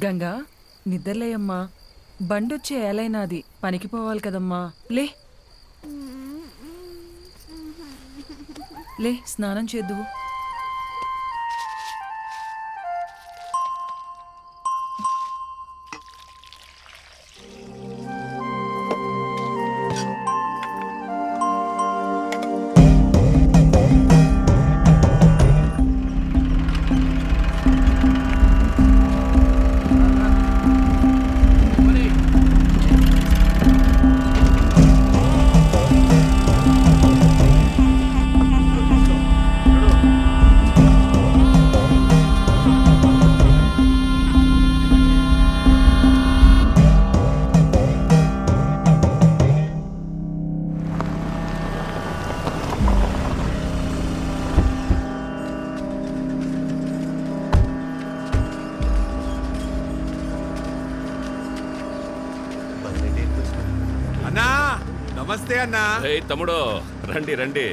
గంగా నిద్రలేయమ్మా. బండొచ్చే ఏలైనాది, పనికి పోవాలి కదమ్మా. లే లే, స్నానం చేద్దువు. అన్నా నమస్తే అన్నా. తమ్ముడు రండి రండి,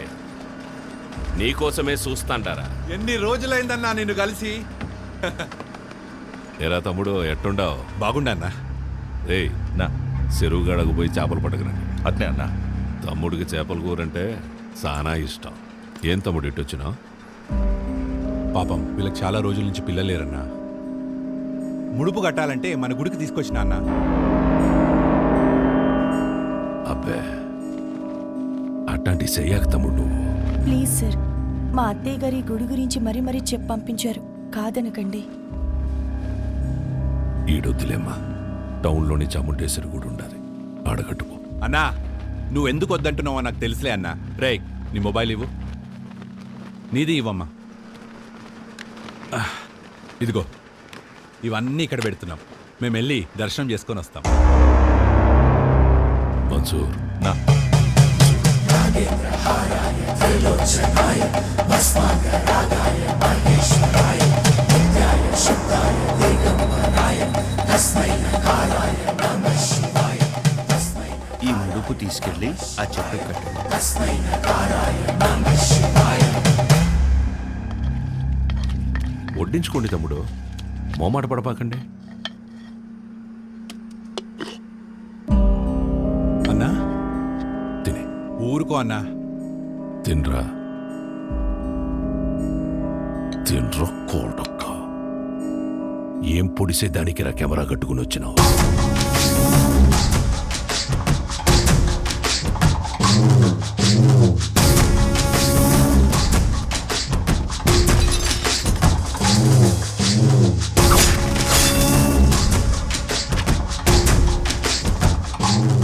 నీకోసమే చూస్తాంటారా. ఎన్ని రోజులైందన్నా నిన్ను కలిసి. ఏరా తమ్ముడు ఎట్టుండావు? బాగుండన్నా. ఏయ్ నా చెరువుగాడకు పోయి చేపలు పట్టకరండి. అట్నే అన్నా. తమ్ముడికి చేపల కూరంటే చాలా ఇష్టం. ఏం తమ్ముడు ఇట్టొచ్చినావు? పాపం వీళ్ళకి చాలా రోజుల నుంచి పిల్లలు లేరన్నా. ముడుపు కట్టాలంటే మన గుడికి తీసుకొచ్చిన అన్నా. అబ్బే అట్లాంటి చెయ్యాక తమ్ముడు నువ్వు. ప్లీజ్ సార్, మా అత్తయ్య గారి గుడి గురించి మరీ మరీ చెప్పి పంపించారు, కాదనకండి. ఈడొద్దులేమ్మా, టౌన్లోని చాముండేశ్వరి గుడి ఉండాలి, ఆడగట్టుకో. అన్నా నువ్వెందుకు వద్దంటున్నావో నాకు తెలుసులే అన్నా. రే నీ మొబైల్ ఇవ్వు. నీది ఇవ్వమ్మా. ఇదిగో ఇవన్నీ ఇక్కడ పెడుతున్నాం. మేము వెళ్ళి దర్శనం చేసుకొని వస్తాం. మన్సూర్ నా ఈ ముడుపు తీసుకెళ్ళి ఆ చెట్టు కట్టు. వడ్డించుకోండి తమ్ముడు, మోమాట పడపాకండి. అన్నా తినే ఊరుకో అన్నా. తినరా, తినరా కోడొక్క. ఏం పొడిసే దానికి రా కెమెరా కట్టుకుని వచ్చినావు?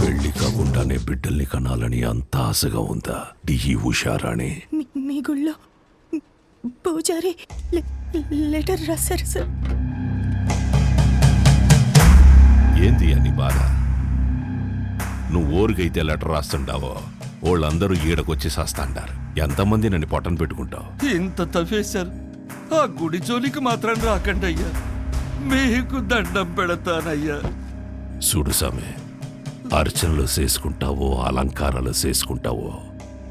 పెళ్లి కాకుండానే బిడ్డల్ని కనాలని అంత ఆశగా ఉందా ఈ ఉషారాణి? మీ గుళ్ళో పూజారి లెటర్ రాశారు సార్. ఏంది అని బాధ? నువ్వు ఊరికైతే లెటర్ రాస్తుంటావో వాళ్ళందరూ ఈడకొచ్చి సాస్తాండారు. ఎంతమంది నన్ను పొట్టను పెట్టుకుంటావు? ఇంత తవ్వేశారు, ఆ గుడి జోలికి మాత్రం రాకండి అయ్యా, మీకు దండం పెడతానయ్యా. చూడు సామె, అర్చనలు చేసుకుంటావో అలంకారాలు చేసుకుంటావో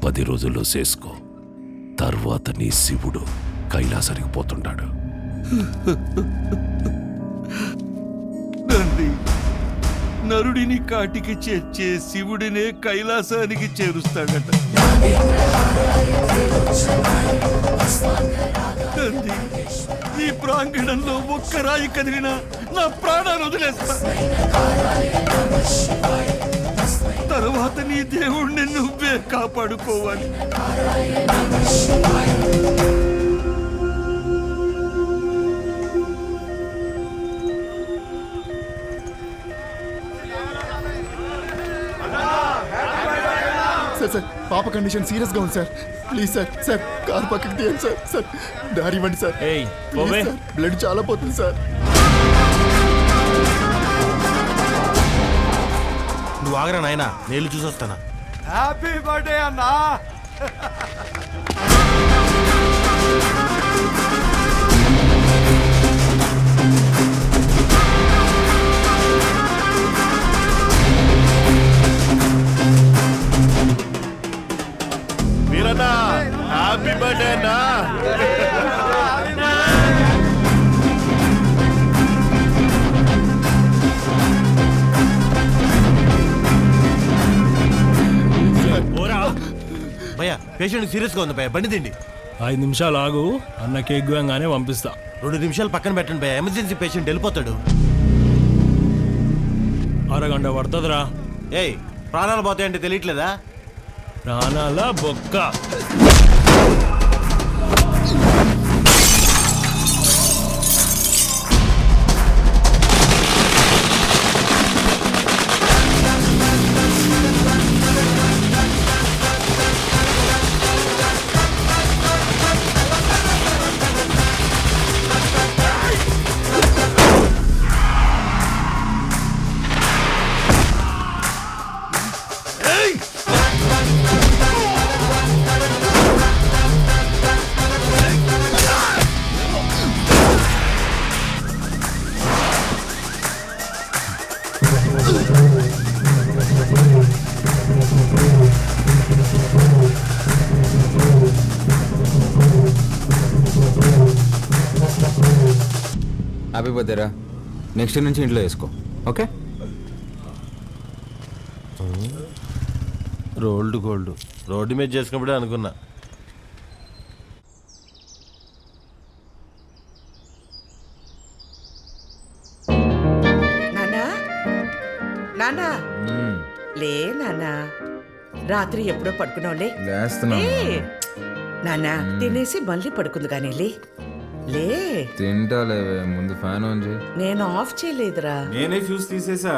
10 రోజుల్లో చేసుకో. తర్వాత నీ శివుడు కైలాసానికి పోతుంటాడు. నంది నరుడిని కాటికి చేర్చే శివుడినే కైలాసానికి చేరుస్తాడట. నంది, ఈ ప్రాంగణంలో ఒక్క రాయి కదిలినా నా ప్రాణాలు వదిలేస్తా. తర్వాత నీ దేవుణ్ణి నువ్వే కాపాడుకోవాలి. సార్ పాప కండిషన్ సీరియస్ గా ఉంది sir. Please sir, sir car పక్కకి తీయండి సార్. సార్ దారి ఇవ్వండి సార్. ప్లీజ్ సార్, బ్లడ్ చాలా పోతుంది సార్. నువ్వు ఆగరా నాయనా, నేను చూసొస్తానా. హ్యాపీ బర్త్డే అన్నా. వీరన్నా హ్యాపీ బర్త్డే అన్నా. భయ్యా పేషెంట్ సీరియస్గా ఉంది భయ్యా, బండి తిండి. 5 నిమిషాలు ఆగు, అన్న కేక్ గోయంగానే పంపిస్తా. 2 నిమిషాలు పక్కన పెట్టండి భయ్యా, ఎమర్జెన్సీ పేషెంట్ వెళ్ళిపోతాడు. అరగంట పడుతుందిరా. ఏయ్, ప్రాణాలు పోతాయంటే తెలియట్లేదా? ప్రాణాల బొక్క. హ్యాపీ బర్త్డేరా. నెక్స్ట్ నుంచి ఇంట్లో వేసుకో, ఓకే? రోల్డ్ గోల్డ్ రోడ్డు మీద చేసుకున్నప్పుడే అనుకున్నా. నానా నానా లే నానా, రాత్రి ఎప్పుడో పడుకున్నావులే. లేస్తున్నా. నానా తినేసి మళ్ళీ పడుకుంది కానీ లే లే. తింటా లేవే, ముందు ఫ్యాన్ ఆన్ చేయి. నేను ఆఫ్ చేయలేదురా. నేనే ఫ్యూజ్ తీసేసా.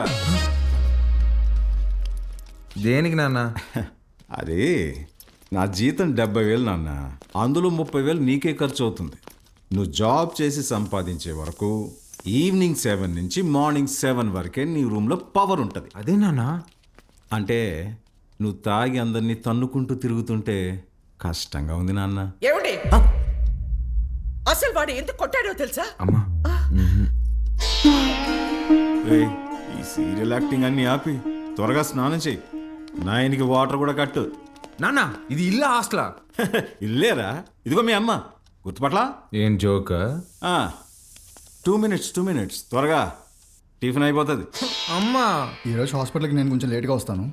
దేనికి నాన్న? అది నా జీతం 70,000 నాన్న, అందులో 30,000 నీకే ఖర్చు అవుతుంది. నువ్వు జాబ్ చేసి సంపాదించే వరకు ఈవినింగ్ 7 నుంచి మార్నింగ్ 7 వరకే నీ రూమ్లో పవర్ ఉంటుంది. అదే నాన్న. అంటే నువ్వు తాగి అందరినీ తన్నుకుంటూ తిరుగుతుంటే కష్టంగా ఉంది నాన్న. ఏమండి అసలు వాడు ఎందుకు కొట్టాడో తెలుసా? అమ్మా, ఏయ్, ఈ సీరియల్ యాక్టింగ్ అన్ని ఆపి త్వరగా స్నానం చెయ్యి. నాయనికి వాటర్ కూడా కట్టు. నాన్న ఇది ఇల్లా హాస్టలా? ఇల్లేరా, ఇదిగో మీ అమ్మ. గుర్తుపట్లా? ఏం జోక్? 2 minutes త్వరగా టిఫిన్ అయిపోతుంది. అమ్మా, ఈరోజు హాస్పిటల్కి నేను కొంచెం లేట్గా వస్తాను.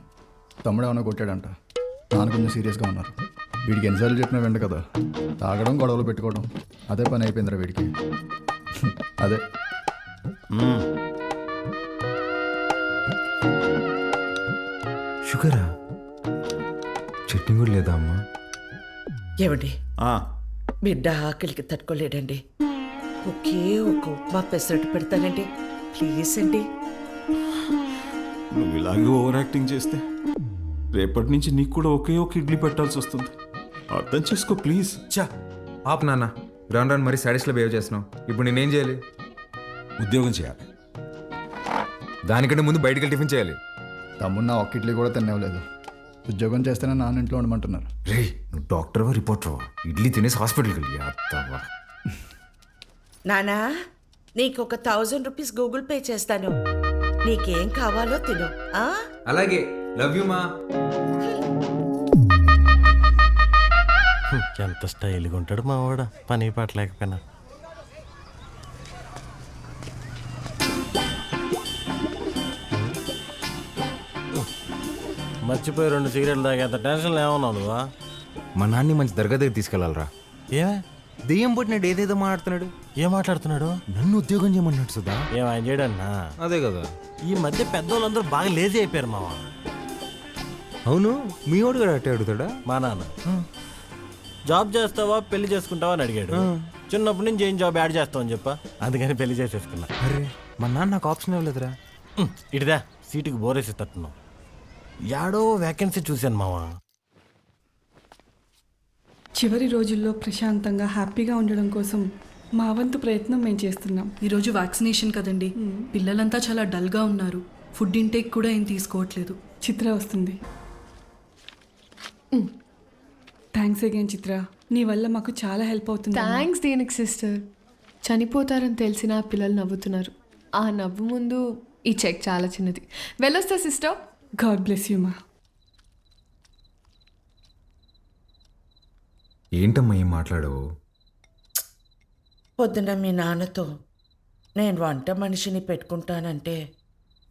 తమ్ముడు ఏమైనా కొట్టాడంట, నాన్న కొంచెం సీరియస్గా ఉన్నారు. వీడికి ఎన్నిసార్లు చెప్పినా వెంట కదా, తాగడం గొడవలు పెట్టుకోవడం అదే పని అయిపోయిందిరా వీడికి. అదే షుగరా? చట్నీ కూడా లేదా అమ్మా? ఏమండి ఆ, బిడ్డ ఆకలికి తట్టుకోలేడండి. ఒకే ఒక ఉప్మా పెసరట్టు పెడతానండి, ప్లీజ్ అండి. నువ్వు ఇలాగే ఓవర్ యాక్టింగ్ చేస్తే రేపటి నుంచి నీకు కూడా ఒకే ఒక ఇడ్లీ పెట్టాల్సి వస్తుంది. అర్థం చేసుకో ప్లీజ్. చా ఆపు నాన్న, రాను రాను మరి సాడీస్లో బిహేవ్ చేస్తున్నావు. ఇప్పుడు నేనేం చేయాలి? ఉద్యోగం చేయాలి. దానికంటే ముందు బయటికి టిఫిన్ చేయాలి. తమ్ముడు నా ఒక్క ఇడ్లీ కూడా తినేవలేదు. ఉద్యోగం చేస్తేనే నాన్న ఇంట్లో ఉండమంటున్నారు. రే, నువ్వు డాక్టర్వా రిపోర్టర్వా? ఇడ్లీ తినేసి హాస్పిటల్కి వెళ్ళి అత్తవా. నానా నీకు ఒక 1000 రూపీస్ గూగుల్ పే చేస్తాను, నీకేం కావాలో తిను. ఆ అలాగే, లవ్ యూ మా. ఎంత స్టైల్గా ఉంటాడు మా వాడ, పని పట్టలేకపోయినా. మర్చిపోయి 2 సిగరెట్లు తాగేంత టెన్షన్ ఏమన్నావు నువ్వా? మా నాన్ని మంచి దర్గా దగ్గర తీసుకెళ్లాలరా. ఏమే దెయ్యం పుట్టినాడు, ఏదేదో మాట్లాడుతున్నాడు. ఏం మాట్లాడుతున్నాడు? నన్ను ఉద్యోగం చేయమన్నాడు సుధా. ఏం ఆయన చేయడన్నా? అదే కదా. ఈ మధ్య పెద్దోళ్ళందరూ బాగా లేజీ అయిపోయారు మావా. అవును, మీ వాడు కూడా అట్టే అడుగుతాడా? మా నాన్న జాబ్ చేస్తావా పెళ్లి చేసుకుంటావా అని అడిగాడు. చిన్నప్పటి నుంచి ఏం జాబ్ యాడ్ చేస్తావని చెప్పా, అందుకని పెళ్లి చేసేసుకున్నా. అరే, మా నాన్న నాకు ఆప్షన్ ఇవ్వలేదురా. ఇటుదా సీటుకి బోరేసి తట్టున్నావు. యాడో వేకెన్సీ చూశాను మావా. చివరి రోజుల్లో ప్రశాంతంగా హ్యాపీగా ఉండడం కోసం మా వంతు ప్రయత్నం మేము చేస్తున్నాం. ఈరోజు వ్యాక్సినేషన్ కదండి, పిల్లలంతా చాలా డల్గా ఉన్నారు. ఫుడ్ ఇంటేక్ కూడా ఏం తీసుకోవట్లేదు. చిత్ర వస్తుంది. థ్యాంక్స్ అగైన్ చిత్ర, నీ వల్ల మాకు చాలా హెల్ప్ అవుతుంది. థ్యాంక్స్ దేనికి సిస్టర్. చనిపోతారని తెలిసిన పిల్లలు నవ్వుతున్నారు. ఆ నవ్వు ముందు ఈ చెక్ చాలా చిన్నది. వెళ్ళొస్తా సిస్టర్. గాడ్ బ్లెస్ యూ మా. ఏంటమ్మా ఏం మాట్లాడవు? పొద్దున మీ నాన్నతో నేను వంట మనిషిని పెట్టుకుంటానంటే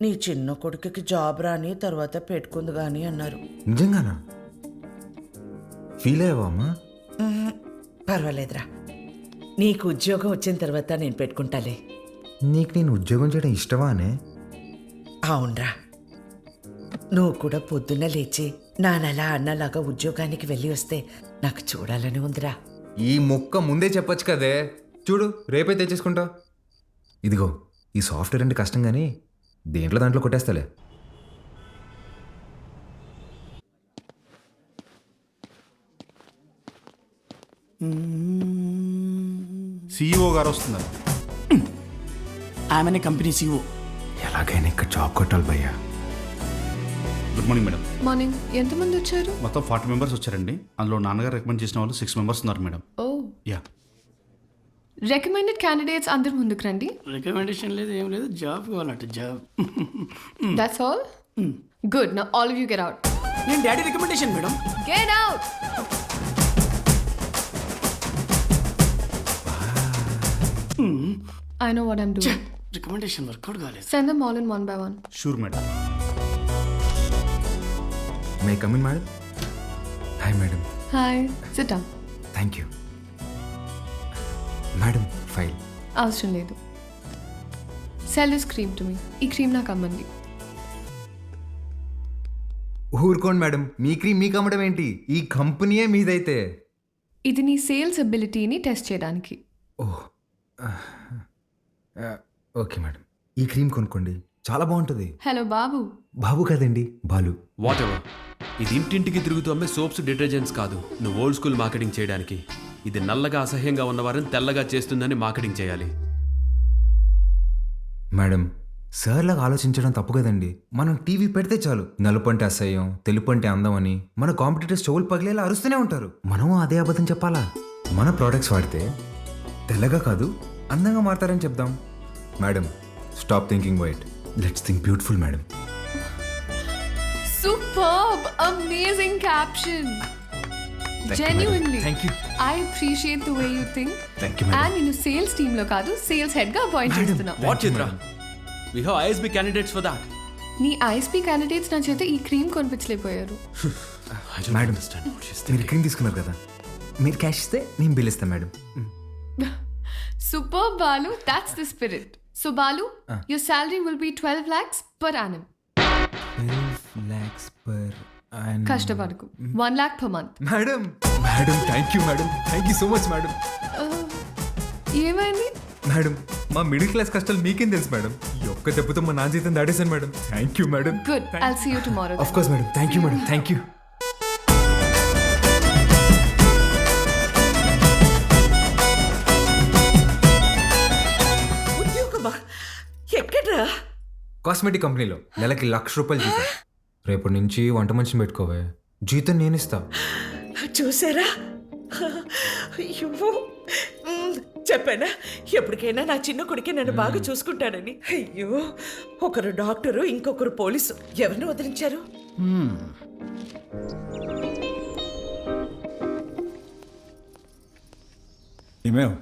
నీ చిన్న కొడుకుకి జాబ్ రాని తర్వాత పెట్టుకుంది కానీ అన్నారు. నిజంగానా? ఫీల్ అయ్యావా అమ్మా? పర్వాలేదురా, నీకు ఉద్యోగం వచ్చిన తర్వాత నేను పెట్టుకుంటాలే. నీకు నేను ఉద్యోగం చేయడం ఇష్టమా అనే? అవునరా, నువ్వు కూడా పొద్దున్న లేచి నానలా అన్నలాగా ఉద్యోగానికి వెళ్ళి వస్తే నాకు చూడాలని ఉందిరా. ఈ మొక్క ముందే చెప్పొచ్చు కదే. చూడు రేపే తెచ్చేసుకుంటా. ఇదిగో ఈ సాఫ్ట్వేర్ అంటే కష్టం కానీ దాంట్లో కొట్టేస్తాలే. CEO గారు వస్తున్నారు. ఆమెనే కంపెనీ CEO. ఎలాగైనా ఇక్కడ జాబ్ కొట్టాలి భయ్యా. Good morning madam. మార్నింగ్. ఎంతమంది వచ్చారు? మొత్తం 40 మెంబర్స్ వచ్చారండి. అందులో నాన్నగారు రికమెండ్ చేసిన వాళ్ళు 6 మెంబర్స్ ఉన్నారు madam. Oh, yeah. Recommended candidates అందరు ముందుకు రండి. రికమెండేషన్ లేదు, ఏం లేదు, జాబ్ కావాలంటే job. That's all. Good. Now all of you get out. నేను daddy recommendation madam. Get out. I know what I'm doing. Recommendation work out కాలేదు. Send them all in one by one. Sure madam. May come in madam? Hi madam. Hi. Sit down. Thank you madam. File అవసరం లేదు. Sell this cream to me. ఈ cream నాకు అమ్మండి. ఊరుకోండి madam, మీ cream మీకు అమ్మడం ఏంటి? ఈ కంపెనీయే మీదైతే. ఇది నీ సేల్స్ అబిలిటీని టెస్ట్ చేయడానికి. ఓహ్, ఓకే మేడం. ఈ క్రీమ్ కొనుక్కోండి, చాలా బాగుంటుంది. హలో బాబు. బాబు కదండి, బాలు. What ever. ఇది ఇంటింటికి తిరుగుతూ అమ్మే సోప్స్, డిటర్జెంట్స్ కాదు. నువ్వు ఓల్డ్ స్కూల్ మార్కెటింగ్ చేయడానికి. ఇది నల్లగా అసహ్యంగా ఉన్నవారిని తెల్లగా చేస్తుందని మార్కెటింగ్ చేయాలి. మేడం, సార్ లాగా ఆలోచించడం తప్పు కదండి. మనం టీవీ పెడితే చాలు నలుపు అంటే అసహ్యం, తెలుపు అంటే అందం అని మన కాంపిటీటర్స్ చెవులు పగిలేలా అరుస్తూనే ఉంటారు. మనం అదే అబద్ధం చెప్పాలా? మన ప్రోడక్ట్స్ వాడితే తెల్లగా కాదు అందంగా మారతారని చెప్దాం. Madam, stop thinking white, let's think beautiful madam. Superb! Amazing caption! Genuinely. Thank you. I appreciate the way you think. Thank you, madam. And నేను సేల్స్ టీమ్ లో కాదు, సేల్స్ హెడ్ గా అపాయింట్ చేస్తున్నా. What Chitra? We have ISB candidates for that. నీ ISP candidates నా చేత ఈ cream కొనిపించలేకపోయారు. మేడం, మీరు క్రీమ్ తీసుకున్నారు కదా, మీరు క్యాష్ ఇస్తే నేను బిల్ ఇస్తాను madam. Superb, Balu. That's the spirit. So Balu, your salary will be 12 lakhs per annum. 12 lakhs per annum. కష్టపడకు. 1 lakh per month. Madam, madam, thank you madam, thank you so much madam. ఏమైంది? Madam, మా middle class కష్టాలు మీకేం తెలుసు madam. ఈ ఒక్క దెబ్బతో మా నాన్న జీతం దాడేశాను madam. Thank you madam. Good. I'll see you tomorrow. Of course madam. Thank you madam, thank you. ఉద్యోగమా? ఎక్కడ్రా? కాస్మెటిక్ కంపెనీలో నెలకి 1,00,000 రూపాయలు జీతం. రేపటి నుంచి వంట మనిషిని పెట్టుకోవే, జీతం నేను ఇస్తా. చూసారా? అయ్యో, చెప్పానా ఎప్పటికైనా నా చిన్న కొడుకే నన్ను బాగా చూసుకుంటాడని. అయ్యో, ఒకరు డాక్టరు, ఇంకొకరు పోలీసు. ఎవరిని వదిలించారు? ఏమేవ్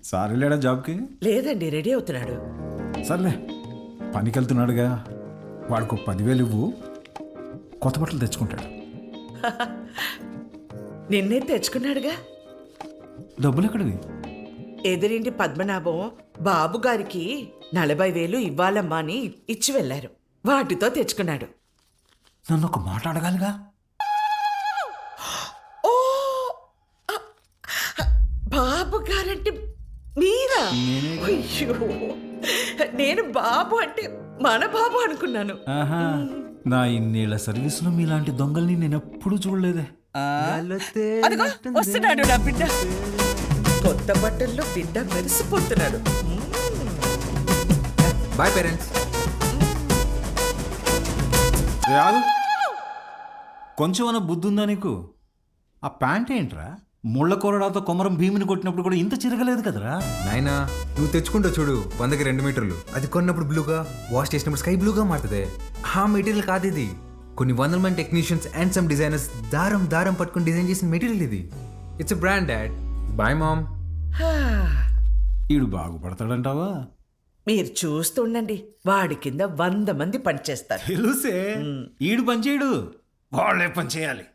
సార్ వెళ్ళాడా జాబ్కి? లేదండి, రెడీ అవుతున్నాడు. సర్లే, పనికి వెళ్తున్నాడుగా, వాడికి 10,000 ఇవ్వు, కొత్త బట్టలు తెచ్చుకుంటాడు. నిన్నే తెచ్చుకున్నాడుగా. డబ్బులు ఎక్కడివి? ఎదురింటి పద్మనాభం బాబు గారికి 40,000 ఇవ్వాలమ్మా అని ఇచ్చి వెళ్ళారు. వాటితో తెచ్చుకున్నాడు. నన్ను ఒక మాట అడగాలిగా. ఓ, బాబు గారంటే మీరా? అయ్యో, నేను బాబు అంటే మన బాబు అనుకున్నాను. ఆహా, నా ఇన్నేళ్ల సర్వీసులో మీలాంటి దొంగల్ని నేను ఎప్పుడూ చూడలేదే. అదిగో వస్తున్నాడు నా బిడ్డ. కొత్త బట్టల్లో బిడ్డ మెరిసిపోతున్నాడు. Boy parents. కొంచెం అన్న బుద్ధి ఉందా నీకు? ఆ ప్యాంట్ ఏంట్రా? ముళ్ళ కొరడాతో కొమరం భీమిని కొట్టినప్పుడు కూడా ఇంత చిరగలేదు కదరా. నాయనా, నువ్వు తెచ్చుకుంటావు చూడు 100కి 2 మీటర్లు. అది కొన్నప్పుడు బ్లూగా, వాష్ చేసినప్పుడు స్కై బ్లూగా మారుతుంది. ఆ మెటీరియల్ కాదు ఇది. కొన్ని 100 మంది టెక్నీషియన్స్ అండ్ సమ్ డిజైనర్స్ దారం పట్టుకుని డిజైన్ చేసిన మెటీరియల్ ఇది. It's a brand dad. Bye mom. ఈడు బాగుపడతాడంటావా? మీరు చూస్తుండండి, వాడి కింద 100 మంది పనిచేస్తారు. తెలుసే, ఈడు పని చేయడు, వాళ్ళే పని చేయాలి.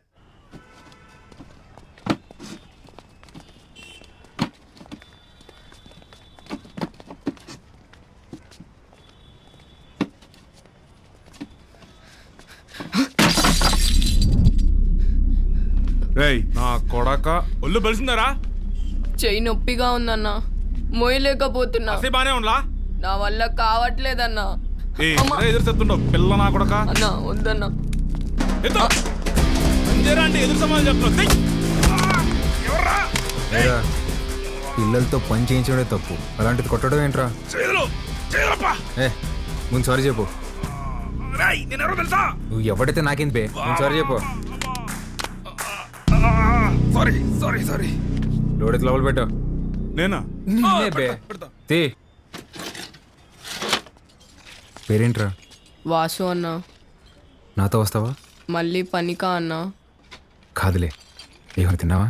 రేయ్ నా కొడక ఒళ్ళు బలిసిందరా చెయ్యి నొప్పిగా ఉందన్నా మోయలేకపోతున్నా బానే ఉండలా నా వల్ల కావట్లేదన్నా ఎదురు చెప్తుండవు పిల్ల నా కొడక అన్నా వద్దన్నా అంటే ఎదురు సమాధానం చెప్తున్నావు పిల్లలతో పని చేయించడమే తప్పు, అలాంటిది కొట్టడం ఏంట్రా? ఏ ముందు సారీ చెప్పు. నువ్వు ఎవడైతే నాకేం బే, ముందు సారీ చెప్పు. సారీ లోడెత్తి లోపల పెట్టు. నేనా బే తీ. పేరేంట్రా? వాసు అన్నా. నాతో వస్తావా? మళ్ళీ పనికా అన్నా? కాదులే, ఏమైనా తిన్నావా?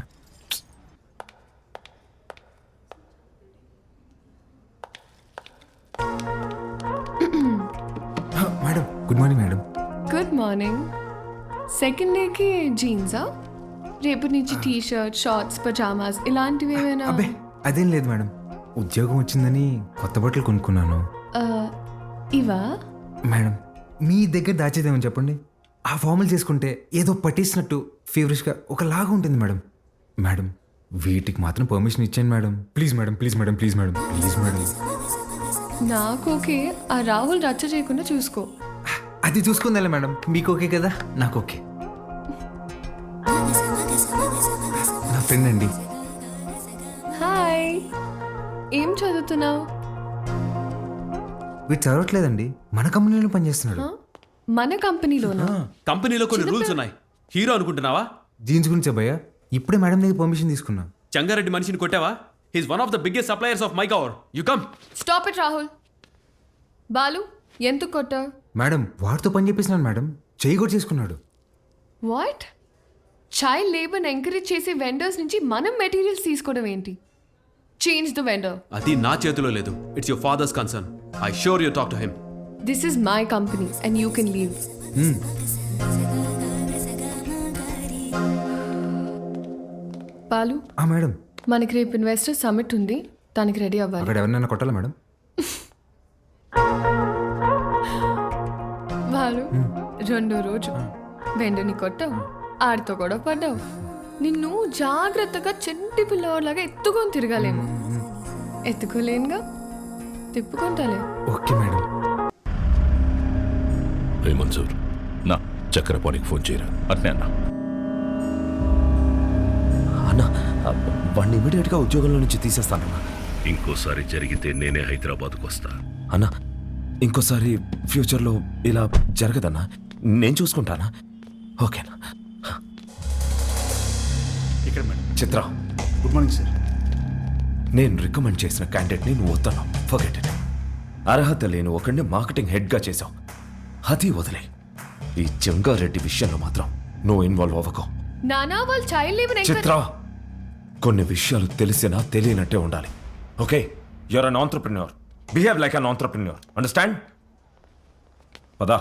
Madam good morning. Madam good morning. Second డేకి జీన్సా? రేపు నుంచి టీ షర్ట్, షార్ట్స్, పజామాస్ ఇలాంటివి ఏమైనా? అబ్బే అదేం లేదు మేడం, ఉద్యోగం వచ్చిందని కొత్త బట్టలు కొనుక్కున్నాను. ఇవా? మేడం మీ దగ్గర దాచేదేమని చెప్పండి, ఆ ఫార్మల్ చేసుకుంటే ఏదో పట్టేసినట్టు ఫీవరిష్గా ఒకలాగా ఉంటుంది మేడం. మేడం వీటికి మాత్రం పర్మిషన్ ఇచ్చాను madam. Please madam, please madam, please madam, please madam. నాకు ఓకే, ఆ రాహుల్ రచ్చ చేయకుండా చూసుకో. అది చూసుకుందా మేడం, మీకు ఓకే కదా? నాకు ఓకే. నా ఫ్రెండ్ అండి. హాయ్, ఏం చదువుతున్నావు? వీడు చదవట్లేదండి, మన కంపెనీలో పనిచేస్తున్నాడు. మన కంపెనీలోనా? కంపెనీలో కొన్ని రూల్స్ ఉన్నాయి. హీరో అనుకుంటున్నావా? జీన్స్ గురించి భయ్యా ఇప్పుడే మేడం దగ్గర పర్మిషన్ తీసుకున్నా. చంగారెడ్డి మనిషిని కొట్టావా? He's one of the biggest suppliers of మైకవర్. You come. Stop it Rahul. Balu ఎందుకు కొట్టావు? మేడం వాడితో పని చేపిస్తున్నాను మేడం, చేయి కూడా చేసుకున్నాడు. వాట్? చైల్డ్ లేబర్ని ఎంకరేజ్ చేసే వెండర్స్ నుంచి మనం మెటీరియల్స్ తీసుకోవడం ఏంటి? Change the vendor. అది నా చేతిలో లేదు. It's your father's concern. I sure you talk to him. This is my company and you can leave. Balu madam మనకి రేపు ఇన్వెస్టర్ సమిట్ ఉంది, దానికి రెడీ అవ్వాలి. అక్కడ ఎవరినైనా కొట్టాలా మేడం? బాలు రెండో రోజు వెండని కొట్టావు, ఆడితో కూడా పడ్డావు. నిన్ను జాగ్రత్తగా చెంటి పిల్లవాడిలాగా ఎత్తుకొని తిరగాలేమో. ఎత్తుకోలేనుగా, తిప్పుకుంటాలే. Okay madam. రే మన్సూర్, నా చక్రపాణికి ఫోన్ చేయరా. అట్నే అన్నా. అన్నా వాడిని ఇమీడియట్గా ఉద్యోగంలో నుంచి తీసేస్తానన్నా. ఇంకోసారి జరిగితే నేనే హైదరాబాద్కు వస్తా. అన్నా ఇంకోసారి ఫ్యూచర్లో ఇలా జరగదన్నా, నేను చూసుకుంటానా? ఓకేనా? ఇక్కడ మేడం. చిత్ర గుడ్ మార్నింగ్ సార్. నేను రికమెండ్ చేసిన క్యాండిడేట్ని నువ్వు వస్తున్నావు. Forget it. అర్హత లేని ఒకడిని మార్కెటింగ్ హెడ్గా చేసావు, అది వదిలే. ఈ జంగారెడ్డి విషయంలో మాత్రం నువ్వు ఇన్వాల్వ్ అవ్వకు. నానా వాళ్ళు చైల్డ్ లేబర్ చిత్ర కొన్ని విషయాలు తెలిసినా తెలియనట్టే ఉండాలి. Okay, you're an entrepreneur. Behave like an entrepreneur. Understand? పదా.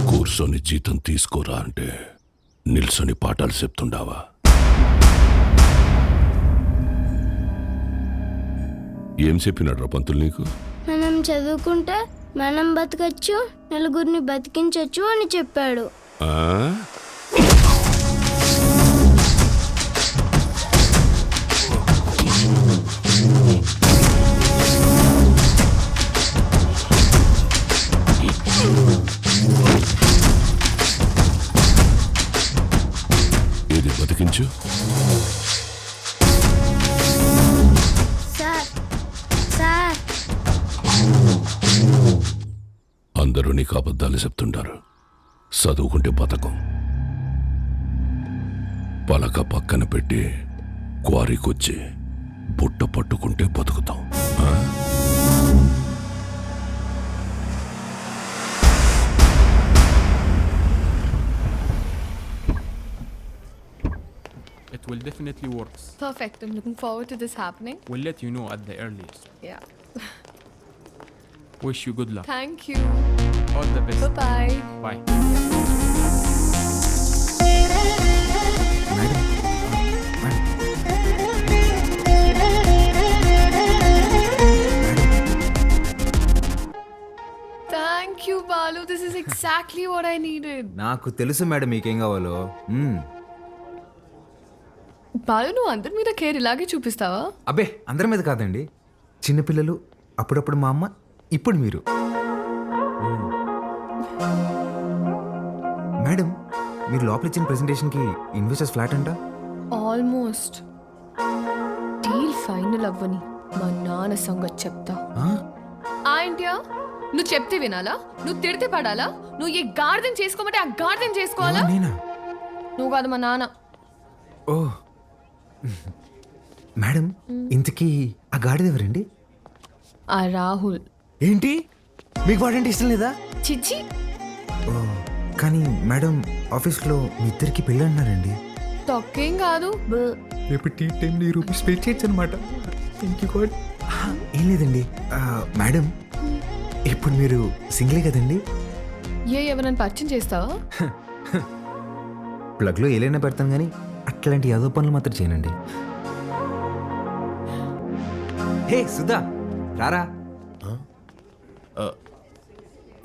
కూర్చొని జీతం తీసుకోరా అంటే నిల్సొని పాఠాలు చెప్తుండావా? ఏం చెప్పినాడు రా పంతులు నీకు? మనం చదువుకుంటే మనం బతకచ్చు, నలుగురిని బతికించచ్చు అని చెప్పాడు. ఏది బతికించు? అందరూ నీకు అబద్ధాలు చెప్తుంటారు. చదువుకుంటే బతకం. పలక పక్కన పెట్టి క్వారీకొచ్చి బుట్ట పట్టుకుంటే బతుకుతాం. will definitely work. Perfect. I'm looking forward to this happening. We'll let you know at the earliest. Yeah. Wish you good luck. Thank you. All the best. Bye-bye. Bye. Thank you, Balu. This is exactly what I needed. నాకు తెలుసు madam మీకేం కావాలో. బాలు, నువ్వు అందరి మీద care ఇలాగే చూపిస్తావా? అబ్బే అందరి మీద కాదండి, చిన్నపిల్లలు, అప్పుడప్పుడు మా అమ్మ, ఇప్పుడు మీరు. మేడం మీరు లోపల ఇచ్చిన ప్రెజెంటేషన్కి ఇన్వెస్టర్స్ ఫ్లాట్ అంట. ఆల్మోస్ట్. డీల్ ఫైనల్ అవ్వని మా నాన్న సంగతి చెప్తా. ఏంటియా నువ్వు చెప్తే వినాలా? నువ్వు తిడితే పడాలా? నువ్వు ఏ గార్డెన్ చేసుకోమంటే ఆ గార్డెన్ చేసుకోవాలా? నేనా? నువ్వు కాదు మా నాన్న. ఓ మేడం, ఇంతకీ ఆ గాడిద ఎవరండి? ఆ రాహుల్. ఏంటి మీకు వాడంటే ఇష్టం లేదా? చిచ్చి. ఓ కానీ మేడం ఆఫీస్లో మీ ఇద్దరికి పెళ్ళి అన్నారండి. తొక్కేం కాదు. రేపు టీ టైంలో ఈ రూపీస్ పే చేయొచ్చు అనమాట. ఏం లేదండి మేడం, ఇప్పుడు మీరు సింగిలే కదండి? ఎవరైనా పరిచయం చేస్తావా? ప్లగ్లో ఏలైనా పెడతాను కానీ అట్లాంటి యాదో పనులు మాత్రం చేయనండి. హే సుధా రారా.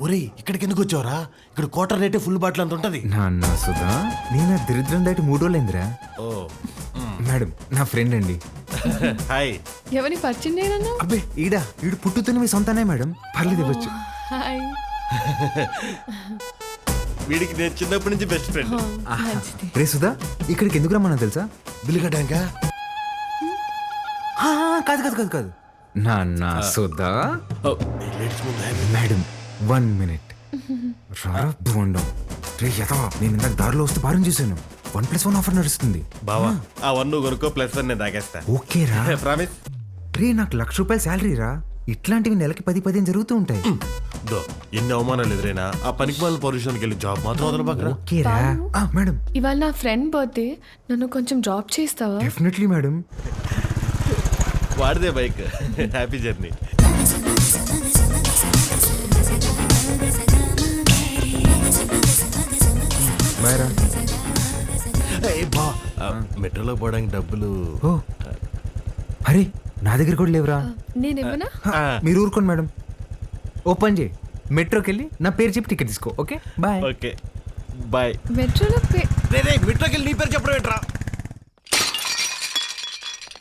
ఒరే ఇక్కడికి ఎందుకు వచ్చావురా? ఇక్కడ క్వార్టర్ రేటే ఫుల్ బాటిల్ అంత ఉంటది. నాన్న సుధా, నేను దరిద్రం దాటి 3 రోజులైందిరా. ఓ మేడం నా ఫ్రెండ్ అండి. హాయ్. ఎవరిని పరిచయం చేయనన్నా? అబ్బే ఈడు పుట్టుతున్న మీ సొంతనే మేడం, పర్లేదు ఇవ్వచ్చు. హాయ్. వీడికి నేను చిన్నప్పటి నుంచి బెస్ట్ ఫ్రెండ్. రే సుధా, ఇక్కడికి ఎందుకు రమ్మన్నా తెలుసా? బిల్లు కట్టాక? కాదు కాదు కాదు కాదు నాన్న సుధా. మేడం 1 minute రారా బోండం. రే యథవా, నేను ఇందాక దారిలో వస్తే భారం చూశాను. 1+1 ఆఫర్ నడుస్తుంది. బావా ఆ 1 కొనుక్కో, +1 నేను తాగేస్తా. ఓకే రా. ప్రామిస్. రే నాకు ₹1,00,000 శాలరీ రా. ఇట్లాంటివి నెలకి 10-15 జరుగుతూ ఉంటాయి. ఎన్ని అవమానాలు ఎదురైనా ఆ పనికి వాళ్ళ పొజిషన్కి వెళ్ళి జాబ్ మాత్రం వదలబాకరా. ఓకే రా. మేడం ఇవాళ నా ఫ్రెండ్ బర్త్డే, నన్ను కొంచెం డ్రాప్ చేస్తావా? Definitely madam. వాడిదే బైక్. Happy journey. బాయ్ రా. మెట్రోలో పోవడానికి డబ్బులు. ఓ అరే నా దగ్గర కూడా లేవురా. నేను ఇవ్వనా? మీరు ఊరుకోండి మేడం. ఓపెన్ చేయి, మెట్రోకి వెళ్ళి నా పేరు చెప్పి టికెట్ తీసుకో. Okay bye. Okay bye. మెట్రోలో మెట్రోకి వెళ్ళి నీ పేరు చెప్పడం ఏంట్రా?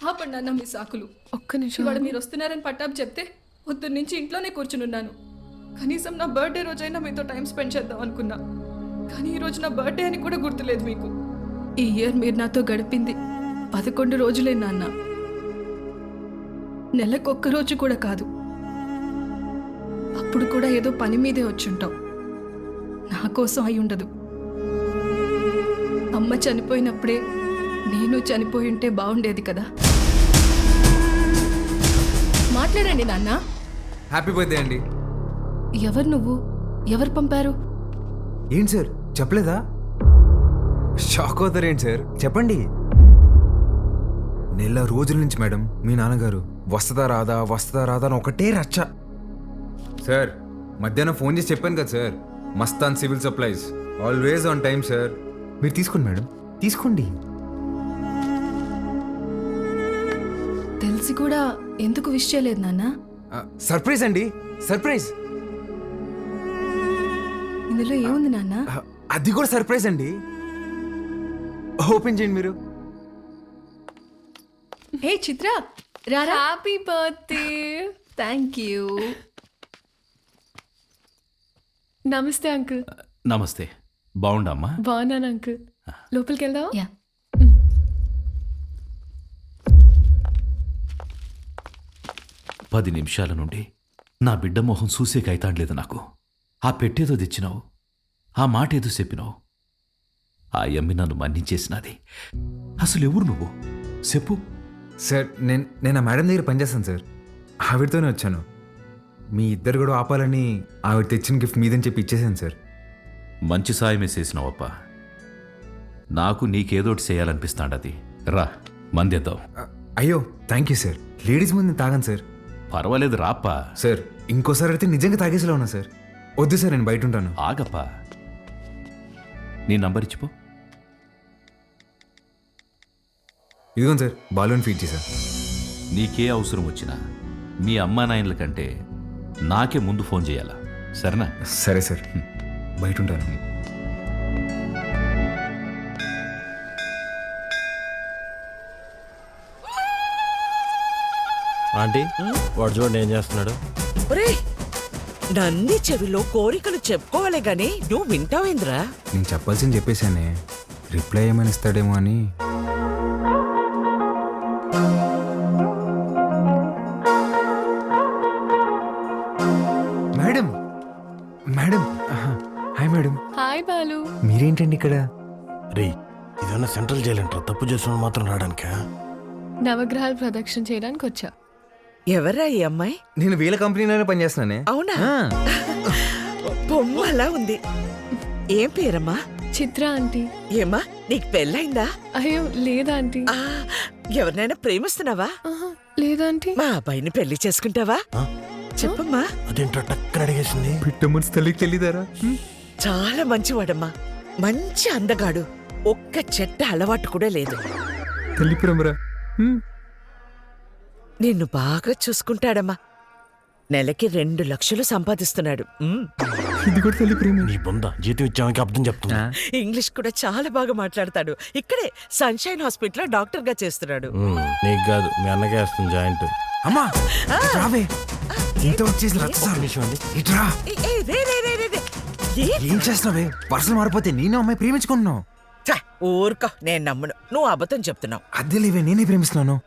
ఆపండి అన్న మీ సాకులు. ఒక్క నిమిషం. ఇవాళ మీరు వస్తున్నారని పట్టాపు చెప్తే పొద్దున్న నుంచి ఇంట్లోనే కూర్చునున్నాను. కనీసం నా బర్త్డే రోజైనా మీతో టైం స్పెండ్ చేద్దాం అనుకున్నా, కానీ ఈరోజు నా బర్త్డే అని కూడా గుర్తులేదు మీకు. ఈ ఇయర్ మీరు నాతో గడిపింది 11 రోజులే నాన్న. నెలకొక్క రోజు కూడా కాదు. అప్పుడు కూడా ఏదో పని మీదే వచ్చుంటావు. నా కోసం అయి ఉండదు. అమ్మ చనిపోయినప్పుడే నేను చనిపోయి ఉంటే బాగుండేది కదా. మాట్లాడండి నాన్న. హ్యాపీ బర్త్డే అండి. ఎవరు నువ్వు? ఎవరు పంపారు? ఏంటి సార్ చెప్పలేదా? షాక్ అవుతారేంటి సార్, చెప్పండి. నెల రోజుల నుంచి మేడం మీ నాన్నగారు వస్తుందా రాదా అని ఒకటే రచ్చ. సార్ మధ్యాహ్నం ఫోన్ చేసి చెప్పాను కదా sir, Mastan civil supplies always on time sir. మీరు తీసుకోండి మేడం, తీసుకోండి. తెలిసి కూడా ఎందుకు విష్ చేయలేదు నాన్న? సర్ప్రైజ్ అండి, సర్ప్రైజ్. ఇందులో ఏముంది నాన్న? అది కూడా సర్ప్రైజ్ అండి. ఓపెన్ చేయండి మీరు. హే చిత్ర, రారా. Happy birthday. Thank you. నమస్తే అంకుల్. నమస్తే. బాగుండమ్మా? బాగున్నాను అంకుల్. లోపలికి వెళ్దావా? యా. 10 నిమిషాల నుండి నా బిడ్డ మొహం చూసే కైతాడలేదు నాకు. ఆ పెట్టేదో తెచ్చినావు, ఆ మాట ఏదో చెప్పినావు. ఆ యమ్మి నన్ను మన్నించేసినది. అసలు ఎవరు నువ్వు చెప్పు. సార్ నేను ఆ మేడం దగ్గర పనిచేస్తాను సార్, ఆవిడతోనే వచ్చాను. మీ ఇద్దరు కూడా ఆపాలని ఆవిడ తెచ్చిన గిఫ్ట్ మీదని చెప్పి ఇచ్చేసాను సార్. మంచి సాయమే చేసినావప్ప. నాకు నీకేదోటి చేయాలనిపిస్తాండది. రా మందేద్దాం. అయ్యో థ్యాంక్ యూ సార్. లేడీస్ ముందు తాగాను సార్. పర్వాలేదు రాప్పా. సార్ ఇంకోసారి అయితే నిజంగా తాగేసేలా ఉన్నా సార్. వద్దు సార్, నేను బయట ఉంటాను. ఆగప్పా, నీ నంబర్ ఇచ్చిపో. ఇదిగోండి సార్, బాలూన్ ఫీడ్ చేశాను. నీకే అవసరం వచ్చినా మీ అమ్మా నాయనల కంటే నాకే ముందు ఫోన్ చేయాలా, సరేనా? సరే సార్, బయట ఉంటాను. ఆంటీ వాడు చూడండి ఏం చేస్తున్నాడు. ఒరేయ్, నంది చెవిలో కోరికలు చెప్పుకోవాలే గాని నువ్వు వింటావేంద్రా? నేను చెప్పాల్సింది చెప్పేశానే, రిప్లై ఏమని ఇస్తాడేమో అని. Madam madam hi madam. Hi Balu. మీరేంటండి ఇక్కడ? రే ఇదన్నా సెంట్రల్ జైలు అంటారా? తప్పు చేసిన మాత్రం రావడానికా? నవగ్రహాలు ప్రదక్షిణ చేయడానికి వచ్చా. ఎవరా ఈ అమ్మాయి? నేను వీళ్ళ కంపెనీలోనే పనిచేస్తున్నానే. అవునా? బొమ్మలా ఉంది. ఏం పేరమ్మా? చిత్ర ఆంటీ. ఏమ్మా నీకు పెళ్ళైందా? అయ్యో లేదా ఆంటీ. ఎవరినైనా ప్రేమిస్తున్నావా? లేదా ఆంటీ. మా అబ్బాయిని పెళ్లి చేసుకుంటావా? చెప్పమ్మా. అదేంటో టక్కన అడిగేసింది. పిట్ట మనసు తల్లికి తెలియదారా? చాలా మంచివాడమ్మా, మంచి అందగాడు, ఒక్క చెట్ట అలవాటు కూడా లేదు. తల్లి ప్రేమరా. నిన్ను బాగా చూసుకుంటాడమ్మా. నెలకి 2 లక్షలు సంపాదిస్తున్నాడు. ఇది కూడా తల్లి ప్రేమ. నీ బొంద జీతం ఇచ్చామని అర్థం చెప్తున్నా. ఇంగ్లీష్ కూడా చాలా బాగా మాట్లాడతాడు. ఇక్కడే సన్షైన్ హాస్పిటల్ డాక్టర్ గా చేస్తున్నాడు. నీకు కాదు, మీ అన్నకే వేస్తుంది జాయింట్. అమ్మా రావే, ఇంత వచ్చేసి రచ్చసారు. ఇట్రా. ఏం చేస్తున్నావే? పర్సలు మారిపోతే నేను అమ్మాయి ప్రేమించుకుంటున్నావు. ఊరుకో, నేను నమ్మను. నువ్వు అబద్ధం చెప్తున్నావు. అద్దె లేవే, నేనే ప్రేమిస్తున్నాను.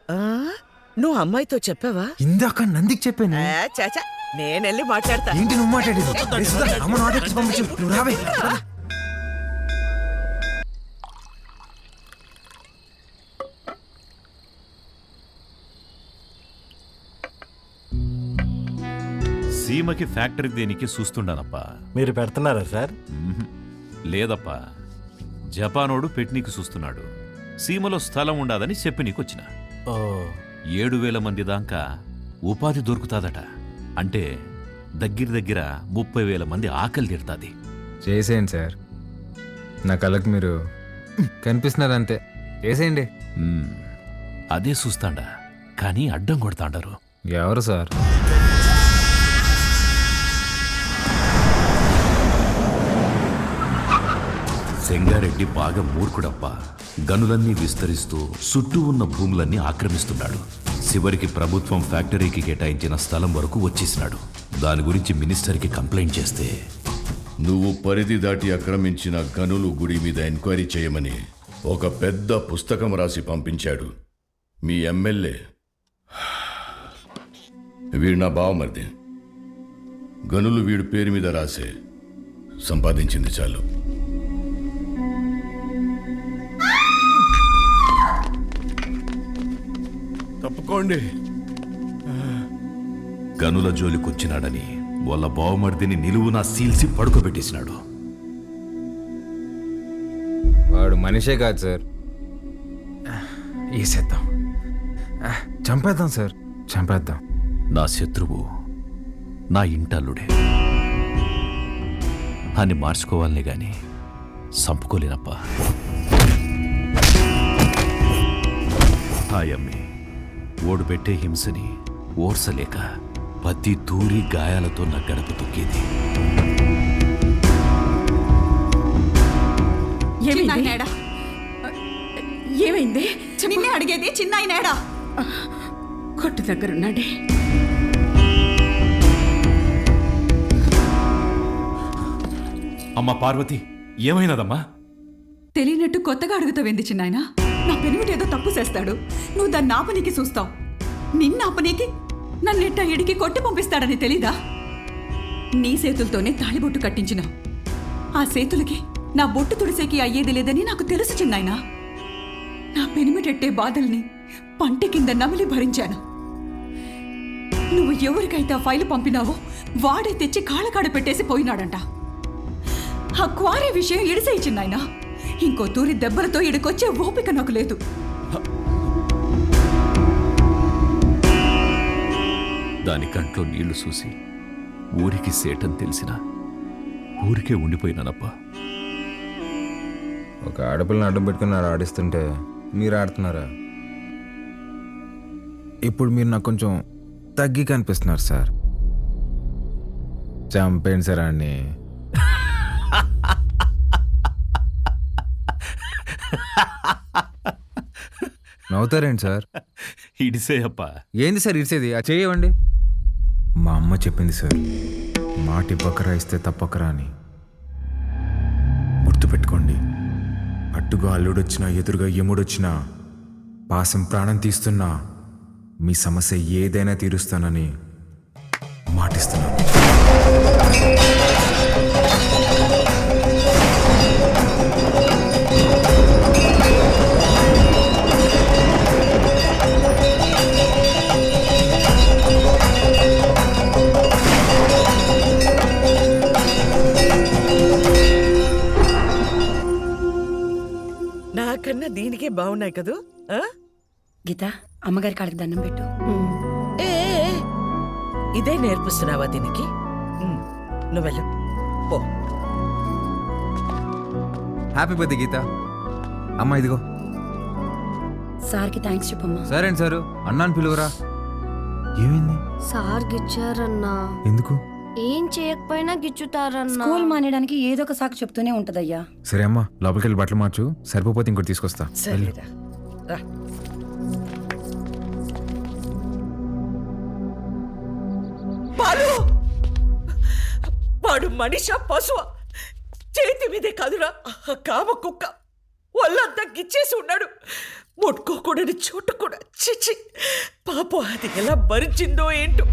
నువ్వు అమ్మాయితో చెప్పావా? ఇందాక నందికి చెప్పాను. చాచా, నేనెళ్ళి మాట్లాడతా. ఏంటి నువ్వు మాట్లాడేది? అమ్మ నాటకి పంపించు, నువ్వు రావే. సీమకి ఫ్యాక్టరీ దేనికి చూస్తుండానప్పా. మీరు పెడుతున్నారా సార్? లేదప్పా, జపానోడు పెట్నీకి చూస్తున్నాడు. సీమలో స్థలం ఉండాదని చెప్పి నీకొచ్చిన. 7,000 మంది దాకా ఉపాధి దొరుకుతాదట. అంటే దగ్గర 30,000 మంది ఆకలి తీరుతాది. చేసేయండి సార్, నా కళ్ళకి మీరు కనిపిస్తున్నారు అంతే. చేసేయండి. అదే చూస్తాండా, కానీ అడ్డం కొడతాండారు. ఎవరు సార్? సెంగారెడ్డి బాగా మూర్ఖుడప్పా. గనులన్నీ విస్తరిస్తూ చుట్టూ ఉన్న భూములన్నీ ఆక్రమిస్తున్నాడు. చివరికి ప్రభుత్వం ఫ్యాక్టరీకి కేటాయించిన స్థలం వరకు వచ్చేసినాడు. దాని గురించి మినిస్టర్కి కంప్లైంట్ చేస్తే, నువ్వు పరిధి దాటి ఆక్రమించిన గనులు గుడి మీద ఎంక్వైరీ చేయమని ఒక పెద్ద పుస్తకం రాసి పంపించాడు మీ ఎమ్మెల్యే. వీడు నా బావమరిది. గనులు వీడు పేరు మీద రాసే, సంపాదించింది చాలు. తప్పుకోండి. గనుల జోలికొచ్చినాడని వాళ్ళ బావమర్దిని నిలువునా సీల్సి పడుకోబెట్టేసినాడు. వాడు మనిషే కాదు సార్. వేసేద్దాం, చంపేద్దాం సార్, చంపేద్దాం. నా శత్రువు నా ఇంటల్లుడే అని మార్చుకోవాలనే గాని చంపుకోలేనప్పా. హాయమ్మి ఓడు పెట్టే హింసని ఓర్సలేక పత్తి తూరి గాయాలతో నా గడప తొక్కేది. ఏమైంది? నిన్నే అడిగేది, చిన్నాయనేడా? కొట్టు దగ్గరున్నాడే. అమ్మా పార్వతి, ఏమైనదమ్మా? తెలియనట్టు కొత్తగా అడుగుతావేంది చిన్నాయన? నా పెనిమిటేదో తప్పు చేస్తాడు, నువ్వు దాన్ని ఆపనీకి చూస్తావు. నిన్న ఆపనీకి నన్నెట్ట ఇడికి కొట్టి పంపిస్తాడని తెలీదా? నీ చేతులతోనే తాళిబొట్టు కట్టించినావు. ఆ చేతులకి నా బొట్టు తుడిసేకి అయ్యేది లేదని నాకు తెలుసు చిన్నాయన. నా పెనిమిటెట్టే బాధల్ని పంట కింద నమిలి భరించాను. నువ్వు ఎవరికైతే ఆ ఫైలు పంపినావో వాడే తెచ్చి కాళ్ళకాడ పెట్టేసి పోయినాడంట. ఆ క్వారీ విషయం ఇడిసేయి చిన్నాయన. ఇంకో తూరి దెబ్బలతో ఇడికొచ్చే ఓపిక నాకు లేదు. దాని కంట్లో నీళ్లు చూసి ఊరికి సేటని తెలిసినా ఊరికే ఉండిపోయినానప్పా. ఒక ఆడపిల్లని అడ్డం పెట్టుకున్నారు ఆడిస్తుంటే మీరు ఆడుతున్నారా? ఇప్పుడు మీరు నాకు కొంచెం తగ్గి కనిపిస్తున్నారు సార్. చంపేయండి సార్ అన్ని. నవ్వుతారేంటి సార్? ఇడిసే అప్పా. ఏంది సార్ ఇడిసేది? ఆ చేయవండి. మా అమ్మ చెప్పింది సార్, మాట ఇవ్వకరా ఇస్తే తప్పకరా అని. గుర్తుపెట్టుకోండి, అట్టుగా అల్లుడొచ్చినా ఎదురుగా యముడొచ్చినా పాసం ప్రాణం తీస్తున్నా మీ సమస్య ఏదైనా తీరుస్తానని మాటిస్తున్నాను. నాకన్నా దీనికే బాగున్నాయి కదూ. గీత, అమ్మగారి కాళ్ళకి దండం పెట్టు. ఏ ఇదే నేర్పిస్తున్నావా దీనికి? నువ్వెళ్ళు పో. హ్యాపీ బర్త్డే గీత. అమ్మ ఇదిగో. సార్కి థ్యాంక్స్ చెప్పమ్మా. సరే అండి సారు, అన్నాను పిలువరా. ఏమైంది? సార్ గిచ్చారన్నా. ఎందుకు? ఏం చేయకపోయినా గిచ్చుతారన్నా. స్కూల్ మానేయడానికి ఏదో ఒక సాకు చెప్తూనే ఉంటదయ్యా. సరే అమ్మా, లోపలికి వెళ్ళి బట్టలు మార్చు. సరిపోతే ఇంకోటి తీసుకొస్తా. సరేరా రా. బాలు, వాడు మనిషా పశువా? చేతి మీదే కాదురా కామ కుక్క. ఒళ్ళంతా గిచ్చేసి ఉన్నాడు. ముట్టుకోకూడని చోటు కూడా. చిచ్చి పాపం, అది ఎలా భరించిందో ఏంటో.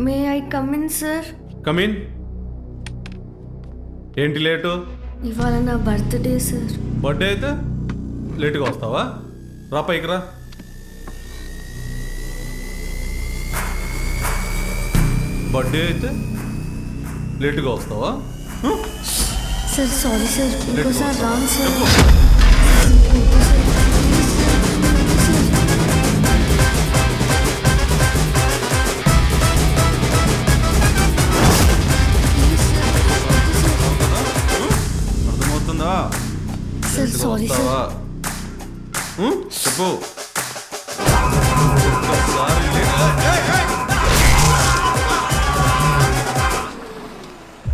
May I come in sir? Come in. ఏంటి లేటు? ఇవాళ నా బర్త్డే సార్. బర్త్డే అయితే లేటుగా వస్తావా? రా పైకి రా. బర్త్డే అయితే లేటుగా వస్తావా? సార్ సారీ సార్, ఇంకోసారి రాను సార్. అర్థమవుతుందా? Sir sorry sir. చెప్పు.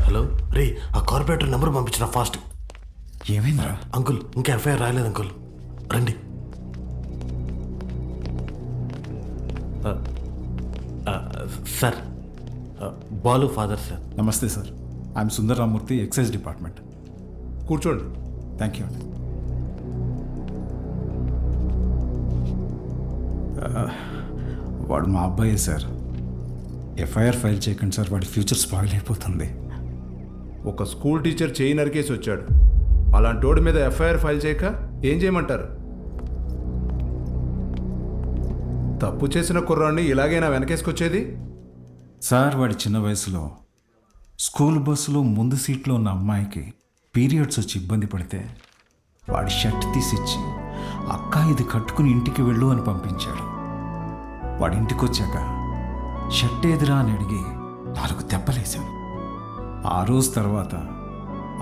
హలో రే, ఆ కార్పొరేటర్ నెంబర్ పంపించిన ఫాస్ట్. ఏమైందిరా? అంకుల్, ఇంకా ఎఫ్ఐఆర్ రాయలేదు అంకుల్. రండి. Sir, Balu father sir. Namaste sir. I'm Sundararamurthy, excise department. కూర్చోండి. థ్యాంక్ యూ అండి. వాడు మా అబ్బాయే సార్. ఎఫ్ఐఆర్ ఫైల్ చేయకండి సార్, వాడి ఫ్యూచర్ స్పాయిల్ అయిపోతుంది. ఒక స్కూల్ టీచర్ చేయి నరికేసి వచ్చాడు. అలాంటి వాడి మీద ఎఫ్ఐఆర్ ఫైల్ చేయక ఏం చేయమంటారు? తప్పు చేసిన కుర్రాన్ని ఇలాగైనా వెనకేసుకొచ్చేది? సార్, వాడి చిన్న వయసులో స్కూల్ బస్సులో ముందు సీట్లో ఉన్న అమ్మాయికి పీరియడ్స్ వచ్చి ఇబ్బంది పడితే వాడి షర్ట్ తీసిచ్చి, అక్క ఇది కట్టుకుని ఇంటికి వెళ్ళు అని పంపించాడు. వాడి ఇంటికి వచ్చాక షర్ట్ ఏదిరా అని అడిగి 4 దెబ్బలేశాను. ఆ రోజు తర్వాత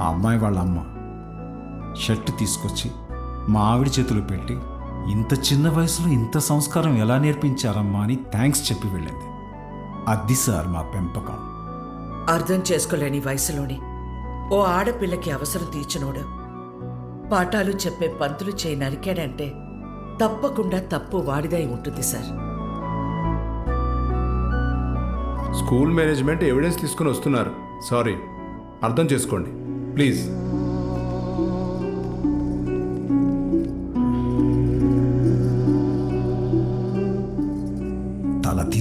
ఆ అమ్మాయి వాళ్ళ అమ్మ షర్ట్ తీసుకొచ్చి మా ఆవిడ చేతులు పెట్టి, ఇంత చిన్న వయసులో ఇంత సంస్కారం ఎలా నేర్పించారమ్మా అని థ్యాంక్స్ చెప్పి వెళ్ళింది. అది సార్ మా పెంపకం. అర్థం చేసుకోలేని వయసులోని ఓ ఆడపిల్లకి అవసరం తీర్చినోడు పాఠాలు చెప్పే పంతులు చేయి నరికాడంటే తప్పకుండా తప్పు వాడిదై ఉంటుంది సార్. స్కూల్ మేనేజ్మెంట్ ఎవిడెన్స్ తీసుకుని వస్తున్నారు. సారీ, అర్థం చేసుకోండి ప్లీజ్.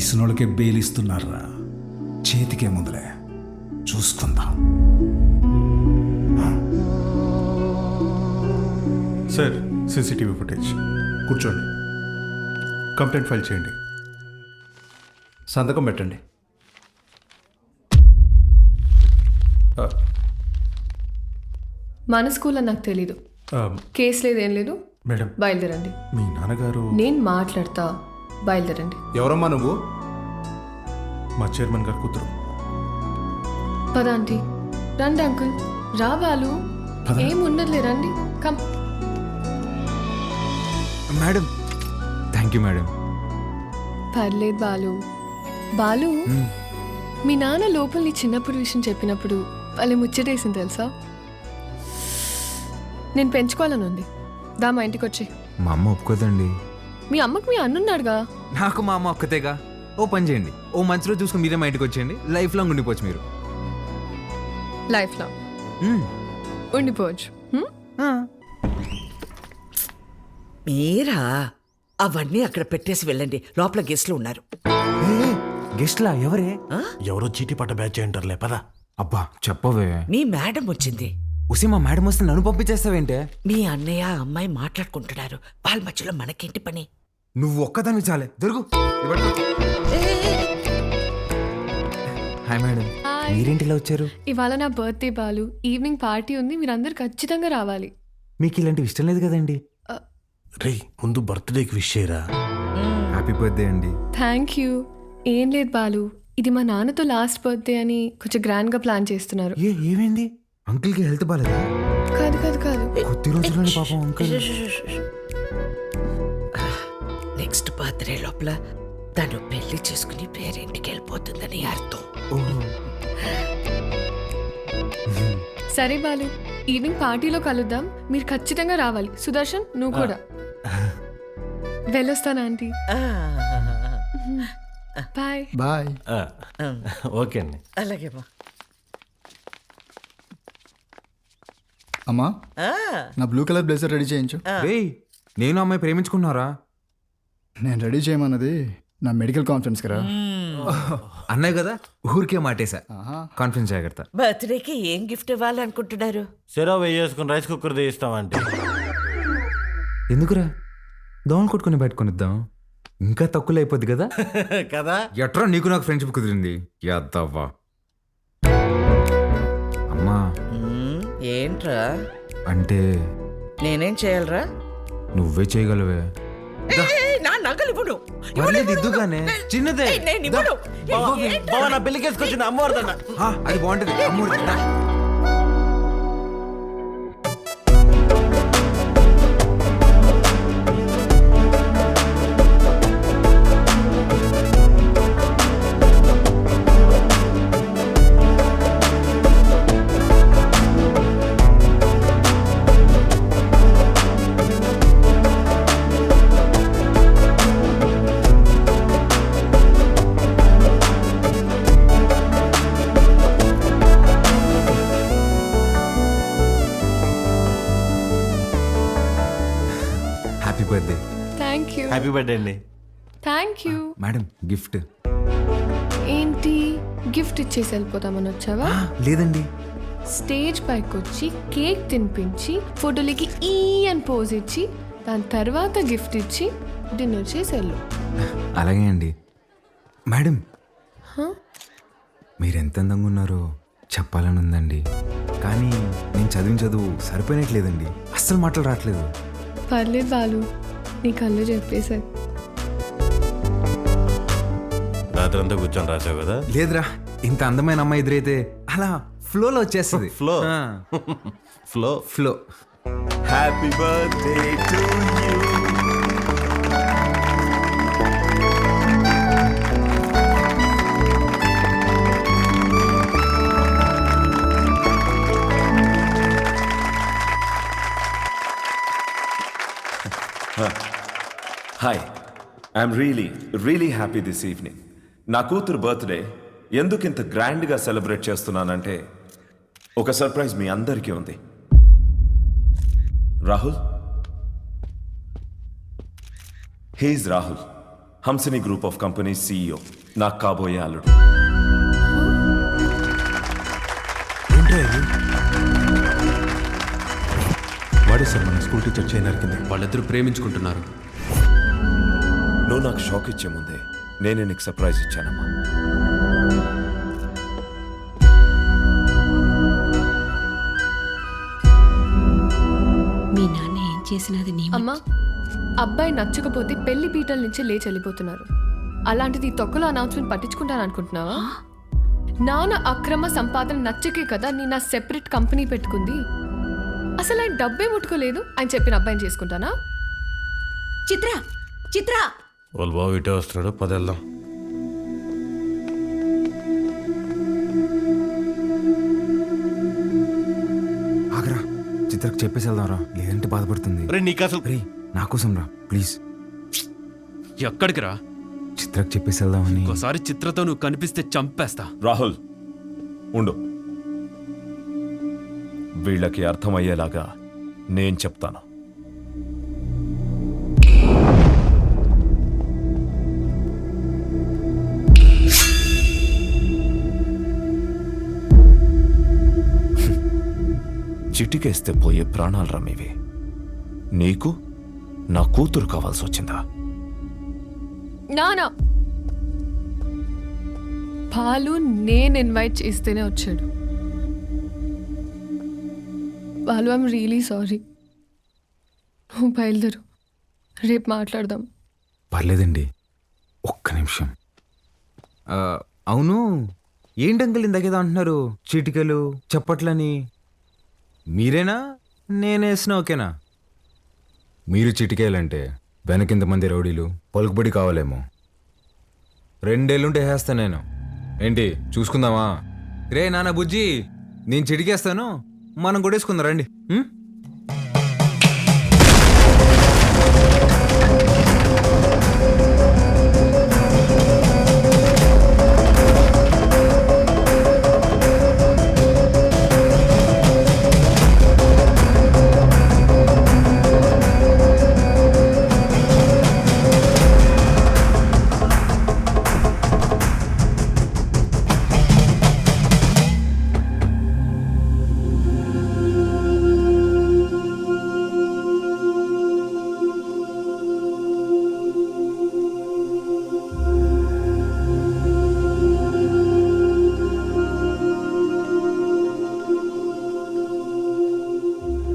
చేసిన వాళ్ళకే బెయిలిస్తున్నారా? చేతికే ముందులే చూసుకుందాం. Sir, CCTV footage. కూర్చోండి. కంప్లైంట్ ఫైల్ చేయండి. సంతకం పెట్టండి. మన స్కూల్లో నాకు తెలీదు. కేసు లేదు, ఏం లేదు. మేడం, బయలుదేరండి. మీ నాన్నగారు. నేను మాట్లాడతా, బయలుదేరండి. ఎవరమ్మా నువ్వు? మా చైర్మన్ గారు కూతురు. పద ఆంటీ. రండి అంకుల్. రా బాలు. ఏం ఉండదులే, రండి. Come. Madam, thank you madam. పర్లేదు బాలు. బాలు, మీ నాన్న లోపల నీ చిన్నప్పుడు విషయం చెప్పినప్పుడు వాళ్ళే ముచ్చటేసింది తెలుసా? నేను పెంచుకోవాలని ఉంది. దా మా ఇంటికి వచ్చి. మా అమ్మ ఒప్పుకోదండి. మీ అమ్మకు మీ అన్నున్నాడుగా. నాకు మా అమ్మ ఒక్కతేగా. ఓ పని చేయండి, ఓ మంచి రోజు చూసుకుని మీరే మా ఇంటికి వచ్చేయండి. లైఫ్ లాంగ్ ఉండిపోవచ్చు మీరు. లైఫ్ లో ఉండిపోవచ్చు. మీరా అవన్నీ అక్కడ పెట్టేసి వెళ్ళండి. లోపల గెస్ట్లు ఉన్నారు. గెస్ట్లా? ఎవరే? ఎవరో చీటీ పట్ట బ్యాచ్ అంటారులే, పదా. అబ్బా చెప్పవే. మీ మేడం వచ్చింది. ఉసి మా మేడం వస్తే నన్ను పంపించేస్తావేంటే? మీ అన్నయ్య అమ్మాయి మాట్లాడుకుంటున్నారు. వాళ్ళ మధ్యలో మనకేంటి పని? నువ్వు ఒక్కదాన్ని చాలే. దొరుకు. హాయ్ మేడం, మీరేంటిలా వచ్చారు? ఇవాళ నా బర్త్డే బాలు. ఈవినింగ్ పార్టీ ఉంది, మీరందరూ ఖచ్చితంగా రావాలి. మీకు ఇలాంటివి ఇష్టం లేదు కదండి. రే, ముందు బర్త్డేకి విష్ చేయరా. హ్యాపీ బర్త్డే అండి. Thank you. ఏం లేదు బాలు, ఇది మా నాన్నతో లాస్ట్ బర్త్డే అని కొంచెం గ్రాండ్ గా ప్లాన్ చేస్తున్నారు. ఏమైంది? అంకుల్ కి హెల్త్ బాలేదా? కాదు కాదు కాదు, కొద్ది రోజుల్లోనే పాపం అంకుల్. నెక్స్ట్ బర్త్డే లోపల తను పెళ్లి చేసుకుని పేరింటికి వెళ్ళిపోతుందని అర్థం. సరే బాలు, ఈవినింగ్ పార్టీలో కలుద్దాం. మీరు ఖచ్చితంగా రావాలి. సుదర్శన్, నువ్వు కూడా. వెళ్ళొస్తాను ఆంటీ. Bye bye. ఓకే అండి. అలాగే అమ్మా, నా బ్లూ కలర్ బ్లేజర్ రెడీ చేయించు. నేను అమ్మాయి ప్రేమించుకున్నారా? నేను రెడీ చేయమన్నది నా మెడికల్ కాన్ఫరెన్స్ కదా. అన్నాయి కదా, ఊరికే మాటేసా. కాన్ఫరెన్స్ జాగ్రత్త. బర్త్డేకి ఏం గిఫ్ట్ ఇవ్వాలనుకుంటున్నారు? సెరో వేసుకుని రైస్ కుక్కర్ తీస్తామంటే. ఎందుకురా? దోమలు కొట్టుకుని పెట్టుకునిద్దాం, ఇంకా తక్కువ అయిపోద్ది కదా. కదా ఎట్రా నీకు నాకు ఫ్రెండ్షిప్ కుదిరింది. యాదవ్వా. అమ్మా ఏంట్రా? అంటే నేనేం చేయాలరా? నువ్వే చేయగలవే. నా నగలు ఇవ్వను. ఇద్దుగానే చిన్నదే. నేను ఇవ్వను. నా పెళ్లికేసుకొచ్చిన అమ్మవారిదన్న. అది బాగుంటది. అమ్మవారి birthday. Thank you. Happy birthday అండి. Thank you. మేడం గిఫ్ట్ ఏంటి? గిఫ్ట్ ఇచ్చేసి వెళ్ళిపోతామని వచ్చావా? లేదండి. స్టేజ్ పైకి వచ్చి కేక్ తినిపించి ఫోటోలకి ఈ అని పోజ్ ఇచ్చి దాని తర్వాత గిఫ్ట్ ఇచ్చి డిన్నర్ చేసి వెళ్ళు. అలాగే అండి. మేడం, మీరు ఎంత అందంగా ఉన్నారో చెప్పాలని ఉందండి, కానీ నేను చదివిన చదువు సరిపోయినట్లేదండి. అస్సలు మాటలు రావట్లేదు. పర్లేదు బాలు, నీ కళ్ళు చెప్పేశారు. రాత్రంతా కూర్చొని రాసావు కదా? లేదురా, ఇంత అందమైన అమ్మాయి ఎదురైతే అలా ఫ్లోలో వచ్చేస్తుంది. Flow flow flow. Happy birthday to you. Hi, I'm really happy this evening. నా కూతురు బర్త్డే ఎందుకు ఇంత గ్రాండ్గా సెలబ్రేట్ చేస్తున్నానంటే ఒక సర్ప్రైజ్ మీ అందరికీ ఉంది. Rahul, he's Rahul, Hamsini group of company CEO, నాకు కాబోయే అల్లుడు. వాడే సార్ మన స్కూల్ టీచర్ చేయి నరికింది. వాళ్ళిద్దరూ ప్రేమించుకుంటున్నారు. నువ్వు నాకు షాక్ ఇచ్చే ముందే నేనే నీకు సర్ప్రైజ్ ఇచ్చానమ్మా. మీ నాన్న ఏం చేసినది నీ అమ్మా, అబ్బాయి నచ్చకపోతే పెళ్లి పీటల నుంచి లేచి వెళ్ళిపోతున్నారు. అలాంటిది ఈ తొక్కలో అనౌన్స్మెంట్ పట్టించుకుంటాను అనుకుంటున్నావా? నాన్న అక్రమ సంపాదన నచ్చకే కదా నేను నా సెపరేట్ కంపెనీ పెట్టుకుంది. అసలు ఆయన డబ్బే ముట్టుకోలేదు, ఆయన చెప్పిన అబ్బాయిని చేసుకుంటానా? చిత్ర చిత్ర వాళ్ళ బాబు ఇటే వస్తున్నాడు, పదేళ్దాం. ఆగరా, చిత్రకు చెప్పేసి వెళ్దాం రా, లేదంటే బాధపడుతుంది. నీకు అసలు రే నా కోసం రా ప్లీజ్. ఎక్కడికి రా? చిత్రకు చెప్పేసి వెళ్దామని. ఒకసారి చిత్రతో నువ్వు కనిపిస్తే చంపేస్తా. రాహుల్ ఉండు, వీళ్ళకి అర్థమయ్యేలాగా నేను చెప్తాను. చిటికేస్తే పోయే ప్రాణాలు రమ్మేవి. నీకు నా కూతురు కావాల్సి వచ్చిందా? నానా పాలు నేను ఇన్వైట్ చేస్తేనే వచ్చాడు. Balu, I'm really sorry. నువ్వు బయలుదేరు, రేపు మాట్లాడదాం. పర్లేదండి, ఒక్క నిమిషం. అవును, ఏంటంకల్ ఇందాకేదో అంటున్నారు, చీటికలు చప్పట్లని. మీరేనా నేనేసిన ఓకేనా? మీరు చిటికేయాలంటే వెనకింతమంది రౌడీలు పలుకుబడి కావాలేమో. 2 ఏళ్ళుంటే వేస్తా నేను. ఏంటి చూసుకుందామా? రే నాన్న బుజ్జి, నేను చిటికేస్తాను, మనం కొట్టేసుకుందాం రండి.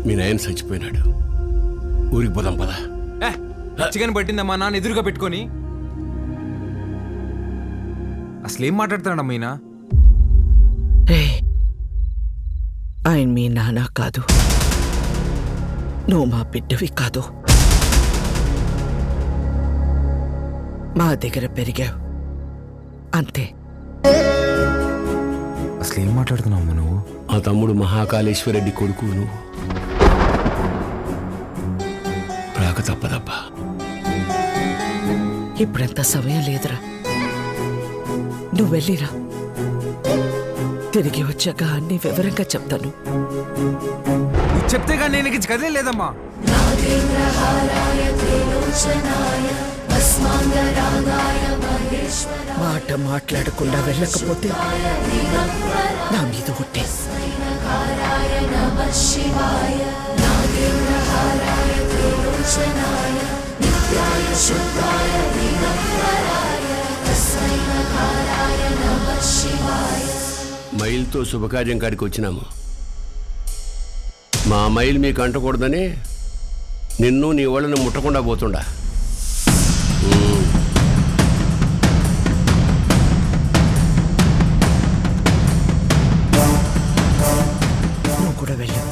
మీ నాయన చచ్చిపోయినాడు, ఊరికి పోదాం పదా. చికెన్ పట్టిందమ్మా నాన్న ఎదురుగా పెట్టుకొని. అసలు ఏం మాట్లాడుతున్నాడమ్మా ఈయన? ఆయన మీ నాన్న కాదు, నువ్వు మా బిడ్డవి కాదు. మా దగ్గర పెరిగావు అంతే. అసలు ఏం మాట్లాడుతున్నావు నువ్వు? ఆ తమ్ముడు మహాకాళేశ్వరరెడ్డి కొడుకు నువ్వు. రాక తప్పదబ్బా. ఇప్పుడంత సమయం లేదురా, నువ్వు వెళ్ళిరా. తిరిగి వచ్చాక అన్ని వివరంగా చెప్తాను. చెప్తే కానీ నేను కదిలే లేదమ్మా. మాట మాట్లాడకుండా వెళ్ళకపోతే నా మీద ఒట్టే. మైల్తో శుభకార్యం కాడికి వచ్చినాము. మా మైల్ మీకు అంటకూడదని నిన్ను నీ వాళ్ళని ముట్టకుండా పోతుండా. నువ్వు కూడా వెళ్ళు.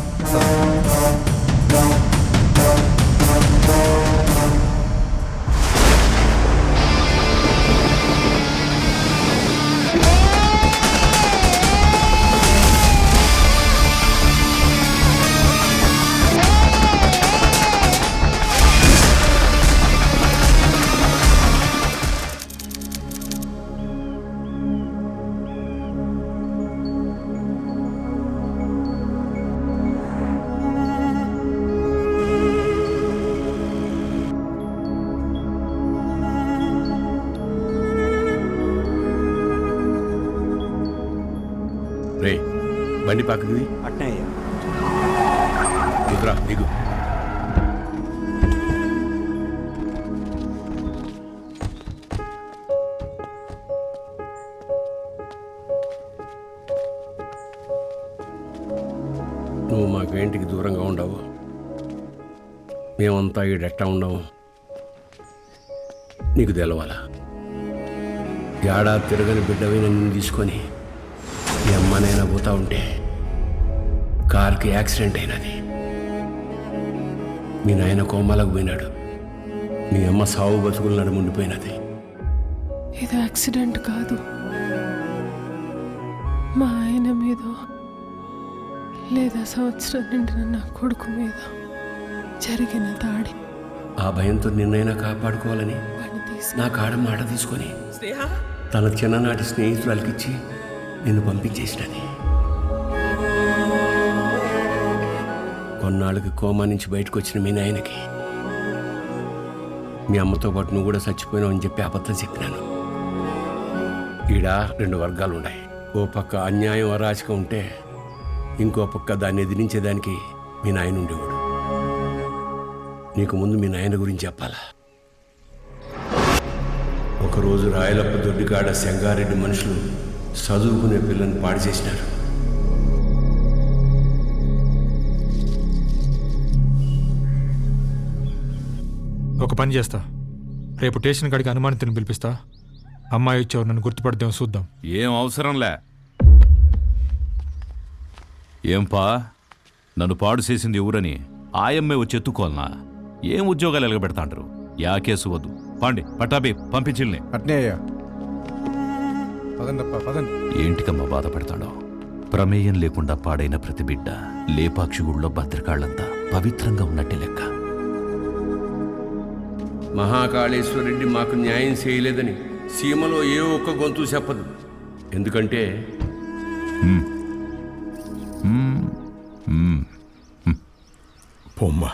బండి పక్కకి అట్నే అయ్యా. దిగురా దిగు. నువ్వు మాకు ఇంటికి దూరంగా ఉండవు, మేమంతా ఈడెట్టా ఉండవు, నీకు తెలవాలా? ఏడాది తిరగని బిడ్డవైన నిన్ను తీసుకొని మీ అమ్మనైనా పోతా ఉంటే కార్కి యాక్సిడెంట్ అయినది. మీ నాయన కోమాలకు పోయినాడు, మీ అమ్మ సావు బతుకులు నడుముండిపోయినది. ఇది యాక్సిడెంట్ కాదు, మా ఆయన మీద లేదా సంవత్సరం నిండిన నా కొడుకు మీద జరిగిన దాడి. ఆ భయంతో నిన్నైనా కాపాడుకోవాలని నా కాడ మాట తీసుకొని తన చిన్ననాటి స్నేహితురాలకిచ్చి నిన్ను పంపించేసినది. కొన్నాళ్ళకి కోమా నుంచి బయటకు వచ్చిన మీ నాయనకి మీ అమ్మతో పాటు నువ్వు కూడా చచ్చిపోయినావు అని చెప్పి అబద్ధం చెప్పినాను. ఈడ 2 వర్గాలు ఉన్నాయి. ఓ పక్క అన్యాయం అరాచకం ఉంటే ఇంకో పక్క దాన్ని ఎదిరించేదానికి మీ నాయన ఉండేవాడు. నీకు ముందు మీ నాయన గురించి చెప్పాలా? ఒకరోజు రాయలప్ప దొడ్డికాడ సెంగారెడ్డి మనుషులు చదువుకునే పిల్లని పాడు చేసినారు. ఒక పని చేస్తా, రేపు స్టేషన్ కాడికి అనుమానితుని పిలిపిస్తా. అమ్మాయి వచ్చేవారు నన్ను గుర్తుపడదేమో చూద్దాం. ఏం అవసరంలే. ఏంపా నన్ను పాడు చేసింది ఎవరని ఆయమ్మే వచ్చి ఎత్తుకోవాలనా? ఏం ఉద్యోగాలు ఎలగబెడతాంటారు? యా కేసు వద్దు, పండి పట్టాబి పంపించిల్ని. అట్నే అయ్యా. పదండప్పా పదండి. ఏంటికమ్మా బాధపడతాడో? ప్రమేయం లేకుండా పాడైన ప్రతి బిడ్డ లేపాక్షి గుళ్ళో భద్రకాళ్ళంతా పవిత్రంగా ఉన్నట్టే లెక్క. మహాకాళేశ్వరరెడ్డి మాకు న్యాయం చేయలేదని సీమలో ఏ ఒక్క గొంతు చెప్పదు. ఎందుకంటే పొమ్మ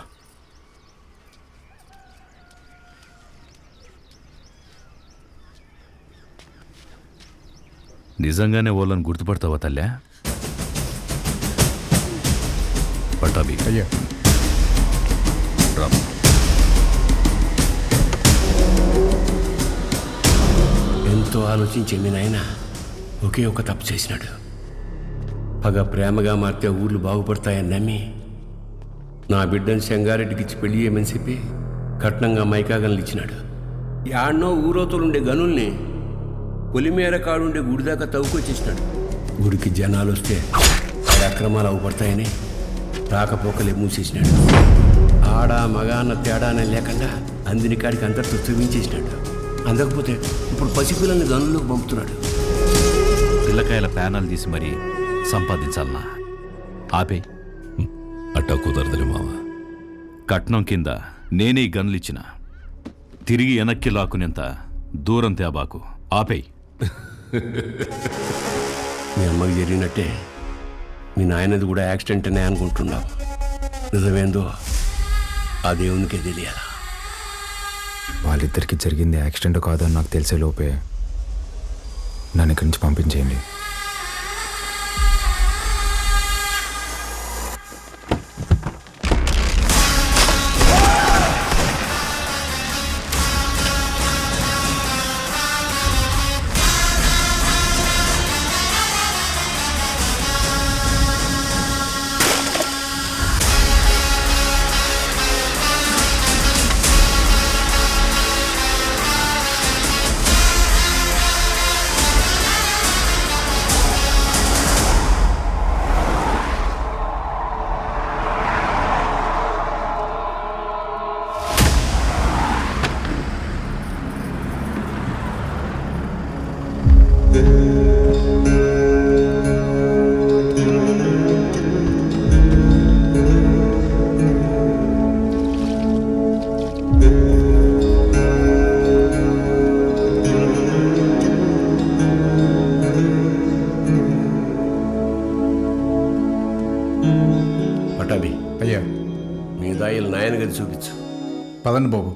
నిజంగానే వాళ్ళని గుర్తుపడతావా తల్లా? పట్టాబి అయ్యా. ఎంతో ఆలోచించే మీ నాయన ఒకే ఒక తప్పు చేసినాడు. పగ ప్రేమగా మారితే ఊళ్ళు బాగుపడతాయని నమ్మి నా బిడ్డను సెంగారెడ్డికి ఇచ్చి పెళ్లి చేయమని చెప్పి కట్నంగా మైకాగన్లు ఇచ్చినాడు. యాడ్నో ఊరోతలుండే గనుల్ని పొలిమేర కాడుండే గుడి దాకా తవ్వుకొచ్చేసినాడు. గుడికి జనాలు వస్తే ఆడ అక్రమాలు అవుపడతాయని రాకపోకలే మూసేసినాడు. ఆడ మగ అన్న తేడానే లేకుండా అందిని కాడికి అందరితో చూపించేసినాడు. అందకపోతే ఇప్పుడు పసిపిల్లల్ని గనుల్లోకి పంపుతున్నాడు. పిల్లకాయల ప్యానాలు తీసి మరీ సంపాదించాలనా? ఆపే. అట్టా కుదరదులే మావా. కట్నం కింద నేనే గన్లిచ్చిన తిరిగి వెనక్కి లాక్కునేంత దూరం తేబాకు. ఆపేయ్. మీ అమ్మకి జరిగినట్టే మీ నాయనది కూడా యాక్సిడెంట్ అనే అనుకుంటున్నావు. నిజమేందో ఆ దేవునికే తెలియాలా. వాళ్ళిద్దరికి జరిగింది యాక్సిడెంట్ కాదని నాకు తెలిసే లోపే నన్ను ఇక్కడి నుంచి పంపించేయండి. పటాబి అయ్యా. మీ దాయిలు నాయన గది చూపించు. పదండి బాబు.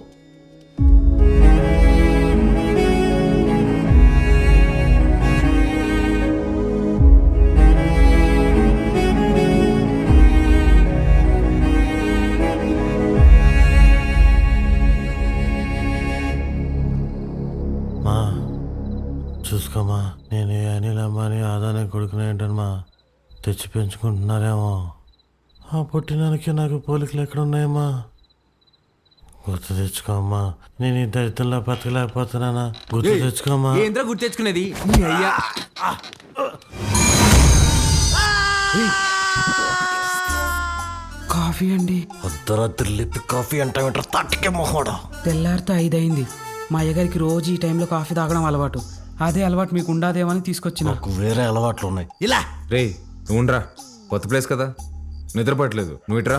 తెచ్చి పెంచుకుంటున్నారేమో. ఆ పుట్టినానికి నాకు పోలికలు ఎక్కడ ఉన్నాయమ్మా? గుర్తు తెచ్చుకోమ్మా. నేను ఈ దరిద్రంలో బతకలేకపోతున్నానా? గుర్తు తెచ్చుకోమ్మా. ఏంద్రా గుర్తు తెచ్చుకునేది నీ అయ్యా. కాఫీ అండి. అర్ధరాత్రి లేపి కాఫీ అంటావేంటారు తట్టుకే మొహోడా. తెల్లారితో 5 అయింది. మా అయ్యగారికి రోజు ఈ టైంలో కాఫీ తాగడం అలవాటు. అదే అలవాటు మీకు ఉండాదేమని తీసుకొచ్చిన. నాకు వేరే అలవాట్లు ఉన్నాయి. ఇలా రే నువ్వురా, కొత్త ప్లేస్ కదా, నిద్రపట్టలేదు. నువ్వు ఇట్రా.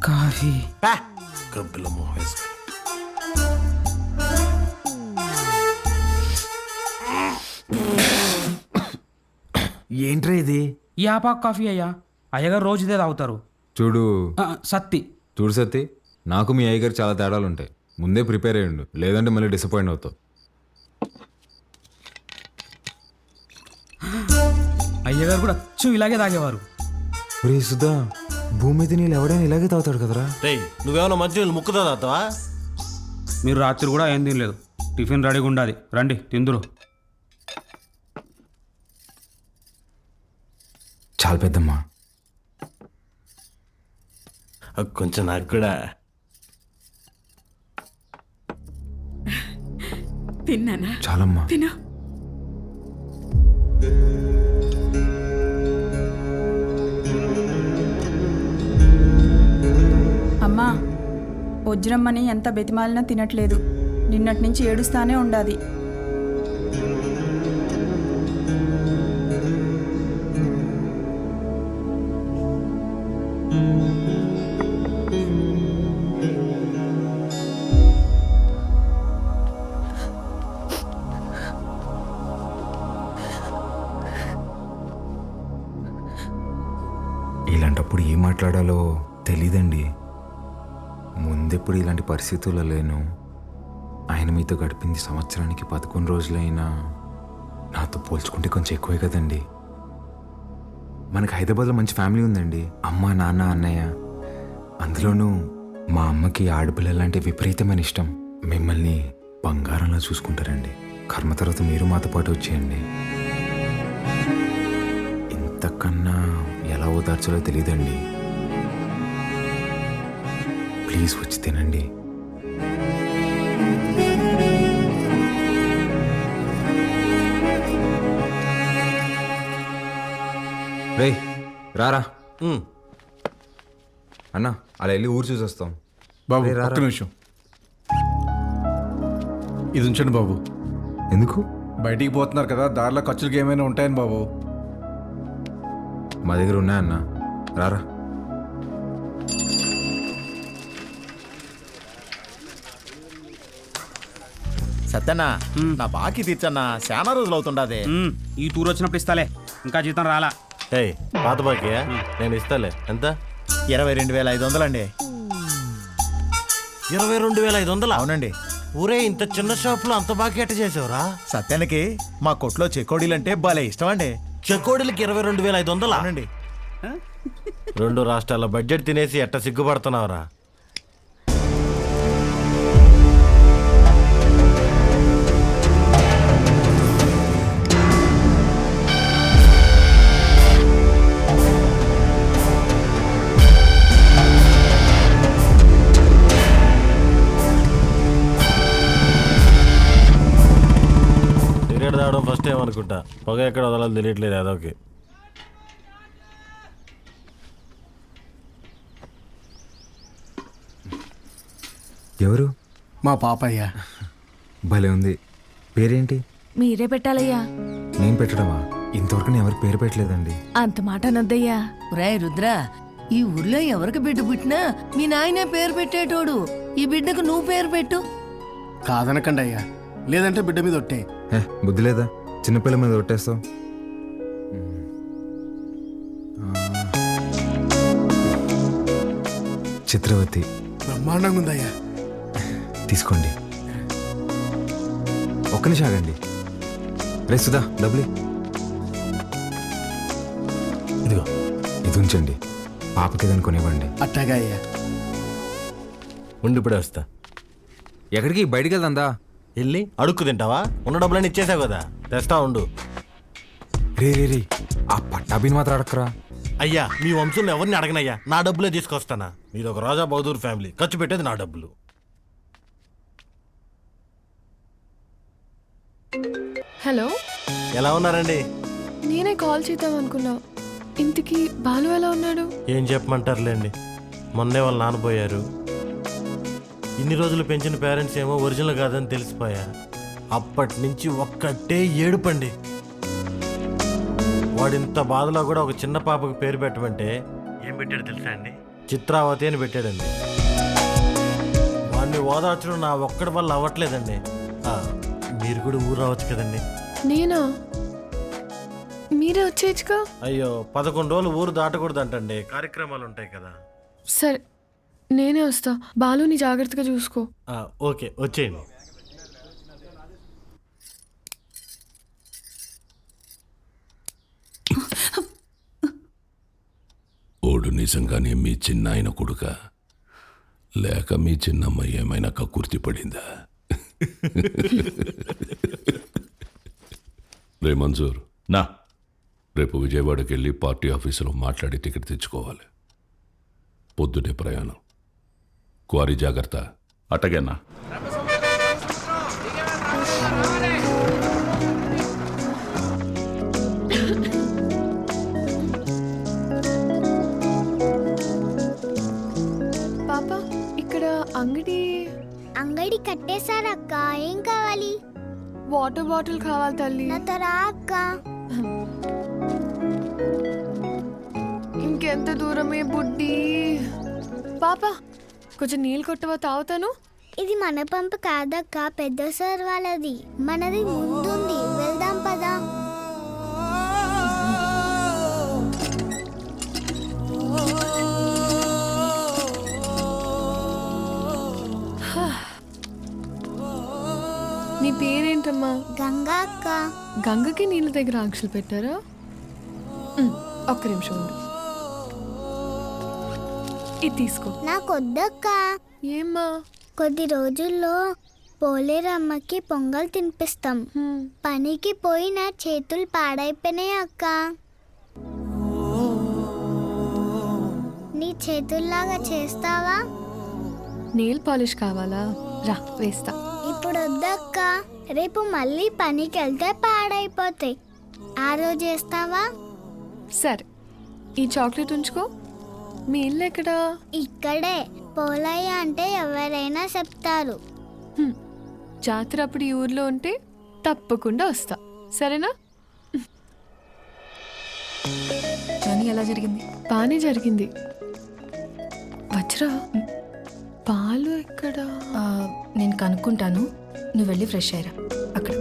కాఫీ గబ్బిల మొహం వేసుకుని. ఏంట్రా ఇది? ఈ ఆపాకు కాఫీ అయ్యా. అయ్యగారు రోజు ఇదే తాగుతారు. చూడు సత్తి, చూడు సత్తి, నాకు మీ అయ్యగారు చాలా తేడాలు ఉంటాయి. ముందే ప్రిపేర్ అయ్యండు, లేదంటే మళ్ళీ డిసప్పాయింట్ అవుతావు. అయ్యగారు కూడా అచ్చు ఇలాగే తాగేవారు. రే సుధా, భూమి మీద నీళ్ళు ఎవడైనా ఇలాగే తాగుతాడు కదరా. రేయ్ నువ్వేమన్నా మంచి ముక్కుతా తాగుతావా? మీరు రాత్రి కూడా ఏం తినలేదు. టిఫిన్ రెడీగా ఉండాలి, రండి తిందురు. చాలా పెద్దమ్మా. కొంచెం నాకు కూడా. తిన్నానా? చాలమ్మా. తిను. అమ్మా, వజ్రమ్మని ఎంత బెతిమాలినా తినట్లేదు. నిన్నటి నుంచి ఏడుస్తానే ఉండాది. ఇలాంటప్పుడు ఏం మాట్లాడాలో తెలీదండి. ముందెప్పుడు ఇలాంటి పరిస్థితుల్లో లేను. ఆయన మీతో గడిపింది సంవత్సరానికి 11 రోజులైనా నాతో పోల్చుకుంటే కొంచెం ఎక్కువే కదండి. మనకు హైదరాబాద్లో మంచి ఫ్యామిలీ ఉందండి. అమ్మ, నాన్న, అన్నయ్య. అందులోనూ మా అమ్మకి ఆడపిల్లలంటే విపరీతమైన ఇష్టం. మిమ్మల్ని బంగారంలా చూసుకుంటారండి. కర్మ తర్వాత మీరు మాతో పాటు వచ్చేయండి. ఇంతకన్నా ఎలా ఓదార్చాలో తెలియదండి. ప్లీజ్ వచ్చి తినండి. రే రారా అన్న, అలా వెళ్ళి ఊరు చూసి వస్తాం. బాబు రే, రారా. ఒక్క నిమిషం ఇది ఉంచండి బాబు. ఎందుకు? బయటికి పోతున్నారు కదా, దారిలో ఖర్చులకి ఏమైనా ఉంటాయని బాబు. మా దగ్గర ఉన్నాయన్న, రారా. సత్యన్నా, నా బాకీ తీర్చన్నా. చాలా రోజులు అవుతుండదే. ఈ టూర్ వచ్చినప్పుడు ఇస్తాలే, ఇంకా జీతం రాలా. ఏయ్ పాత బాకీ నేను ఇస్తాలే. ఎంత? 22,500 అండి. 22,500? అవునండి. ఊరే ఇంత చిన్న షాపులో అంత బాకీ ఎట్ట చేసావురా? సత్యానికి మా కొట్లో చెకోడీలంటే భలే ఇష్టం అండి. చెకోడీలకి 22,500? అవునండి. 2 రాష్ట్రాల బడ్జెట్ తినేసి ఎట్ట సిగ్గుపడుతున్నావురా? సిగరెట్ తాగడం ఫస్ట్ టైం అనుకుంటా. పొగ ఎక్కడ వదలాలో తెలియట్లేదు అదొకే. ఎవరు? మా పాపయ్య. భలే ఉంది. పేరేంటి? మీరే పెట్టాలయ్యా. నేను పెట్టడమా? ఇంతవరకు నేను ఎవరికి పేరు పెట్టలేదండి. అంత మాట అనొద్దయ్యా. రాయ్ రుద్ర, ఈ ఊర్లో ఎవరికి బిడ్డ పుట్టినా మీ నాయనే పేరు పెట్టేటోడు. ఈ బిడ్డకు నువ్వు పేరు పెట్టు. కాదనకండి అయ్యా, లేదంటే బిడ్డ మీద ఒట్టే. బుద్ధి లేదా? చిన్నపిల్ల మీద కొట్టేస్తావు. చిత్రవతి. బ్రహ్మాండంగా ఉందయ్యా. తీసుకోండి. ఒక్క నిమిషం ఆగండి. రే సుధా, డబ్బులు ఇదిగో. ఇది ఉంచండి. పాపకి ఏదైనా కొనివ్వండి. అట్టాగా అయ్యా. ఉండిప్పుడే వస్తా. ఎక్కడికి? బయటికి వెళ్దా? వెళ్ళి అడుక్కు తింటావా? ఉన్న డబ్బులన్నీ ఇచ్చేసావు కదా, తెస్తా ఉండు. రే రే రే, ఆ పట్టాభిని మాత్రం అడక్కరా. అయ్యా మీ వంశంలో ఎవరిని అడగనయ్యా, నా డబ్బులే తీసుకొస్తానా. మీరు ఒక రాజా బహదూర్ ఫ్యామిలీ, ఖర్చు పెట్టేది నా డబ్బులు. హలో, ఎలా ఉన్నారండి? నేనే కాల్ చేద్దాం అనుకున్నా. ఇంటికి బాలు ఎలా ఉన్నాడు? ఏం చెప్పమంటారులేండి, మొన్నే వాళ్ళు నానబోయారు. ఇన్ని రోజులు పెంచిన పేరెంట్స్ ఏమో ఒరిజినల్ కాదని తెలిసిపోయా. అప్పటి నుంచి ఒక్కటే ఏడుపండి. వాడింత బాధలో కూడా ఒక చిన్న పాపకు పేరు పెట్టమంటే ఏం పెట్టాడు తెలుసా అండి? చిత్రావతి అని పెట్టాడండి. వాడిని ఓదార్చడం నా ఒక్కడి వల్ల అవ్వట్లేదండి. మీరు కూడా ఊరు రావచ్చు కదండి. నేనా? మీరే వచ్చేయచ్చుగా. అయ్యో 11 రోజులు ఊరు దాటకూడదు అంటండి, కార్యక్రమాలు ఉంటాయి కదా. సరే నేనే వస్తా, బాలుని జాగ్రత్తగా చూసుకో. ఓకే, వచ్చేయండి. ఓడు నిజంగానే మీ చిన్నాయన కొడుక, లేక మీ చిన్నమ్మ ఏమైనా కక్కుర్తి పడిందా? రే మంజూర్, నా రేపు విజయవాడకి వెళ్ళి పార్టీ ఆఫీసులో మాట్లాడి టికెట్ తెచ్చుకోవాలి. పొద్దుటే ప్రయాణం. క్వారీ జాగ్రత్త. అట్టగన్నా. పాప, ఇక్కడ అంగడి కట్టేశారక్క. ఏం కావాలి? వాటర్ బాటిల్ కావాలి తల్లి. నాతో రా అక్క. ఇంకెంత దూరమే బుడ్డి. పాప, కొంచెం నీళ్ళు కొట్టవా, తాగుతాను. ఇది మన పంపు కాదక్క, పెద్ద సార్ వాళ్ళది. మనది ముందుంది, వెళ్దాం పదా. నీ పేరేంటమ్మా? గంగా అక్క. గంగకి నీళ్ళ దగ్గర ఆంక్షలు పెట్టారా? ఒక్క నిమిషం ఉండు, ఇది తీసుకో. నాకు వద్దక్క. ఏమ్మా? కొద్ది రోజుల్లో పోలేరమ్మకి పొంగల్ తినిపిస్తాం. పనికి పోయి నా చేతులు పాడైపోయినాయి అక్క. నీ చేతుల్లాగా చేస్తావా? నెయిల్ పాలిష్ కావాలా? రా వేస్తా. ఇప్పుడు వద్దక్క, రేపు మళ్ళీ పనికి వెళ్తే పాడైపోతాయి. ఆ రోజు చేస్తావా? సరే, ఈ చాక్లెట్ ఉంచుకో. మీ ఇల్లు ఎక్కడా? ఇక్కడే. పోలయ్య అంటే ఎవరైనా చెప్తారు. జాతర అప్పుడు ఈ ఊర్లో ఉంటే తప్పకుండా వస్తా, సరేనా? జర్నీ ఎలా జరిగింది? బాగానే జరిగింది. వజ్రా, పాలు ఎక్కడా? నేను కనుక్కుంటాను, నువ్వు వెళ్ళి ఫ్రెష్ అయ్యరా అక్కడ.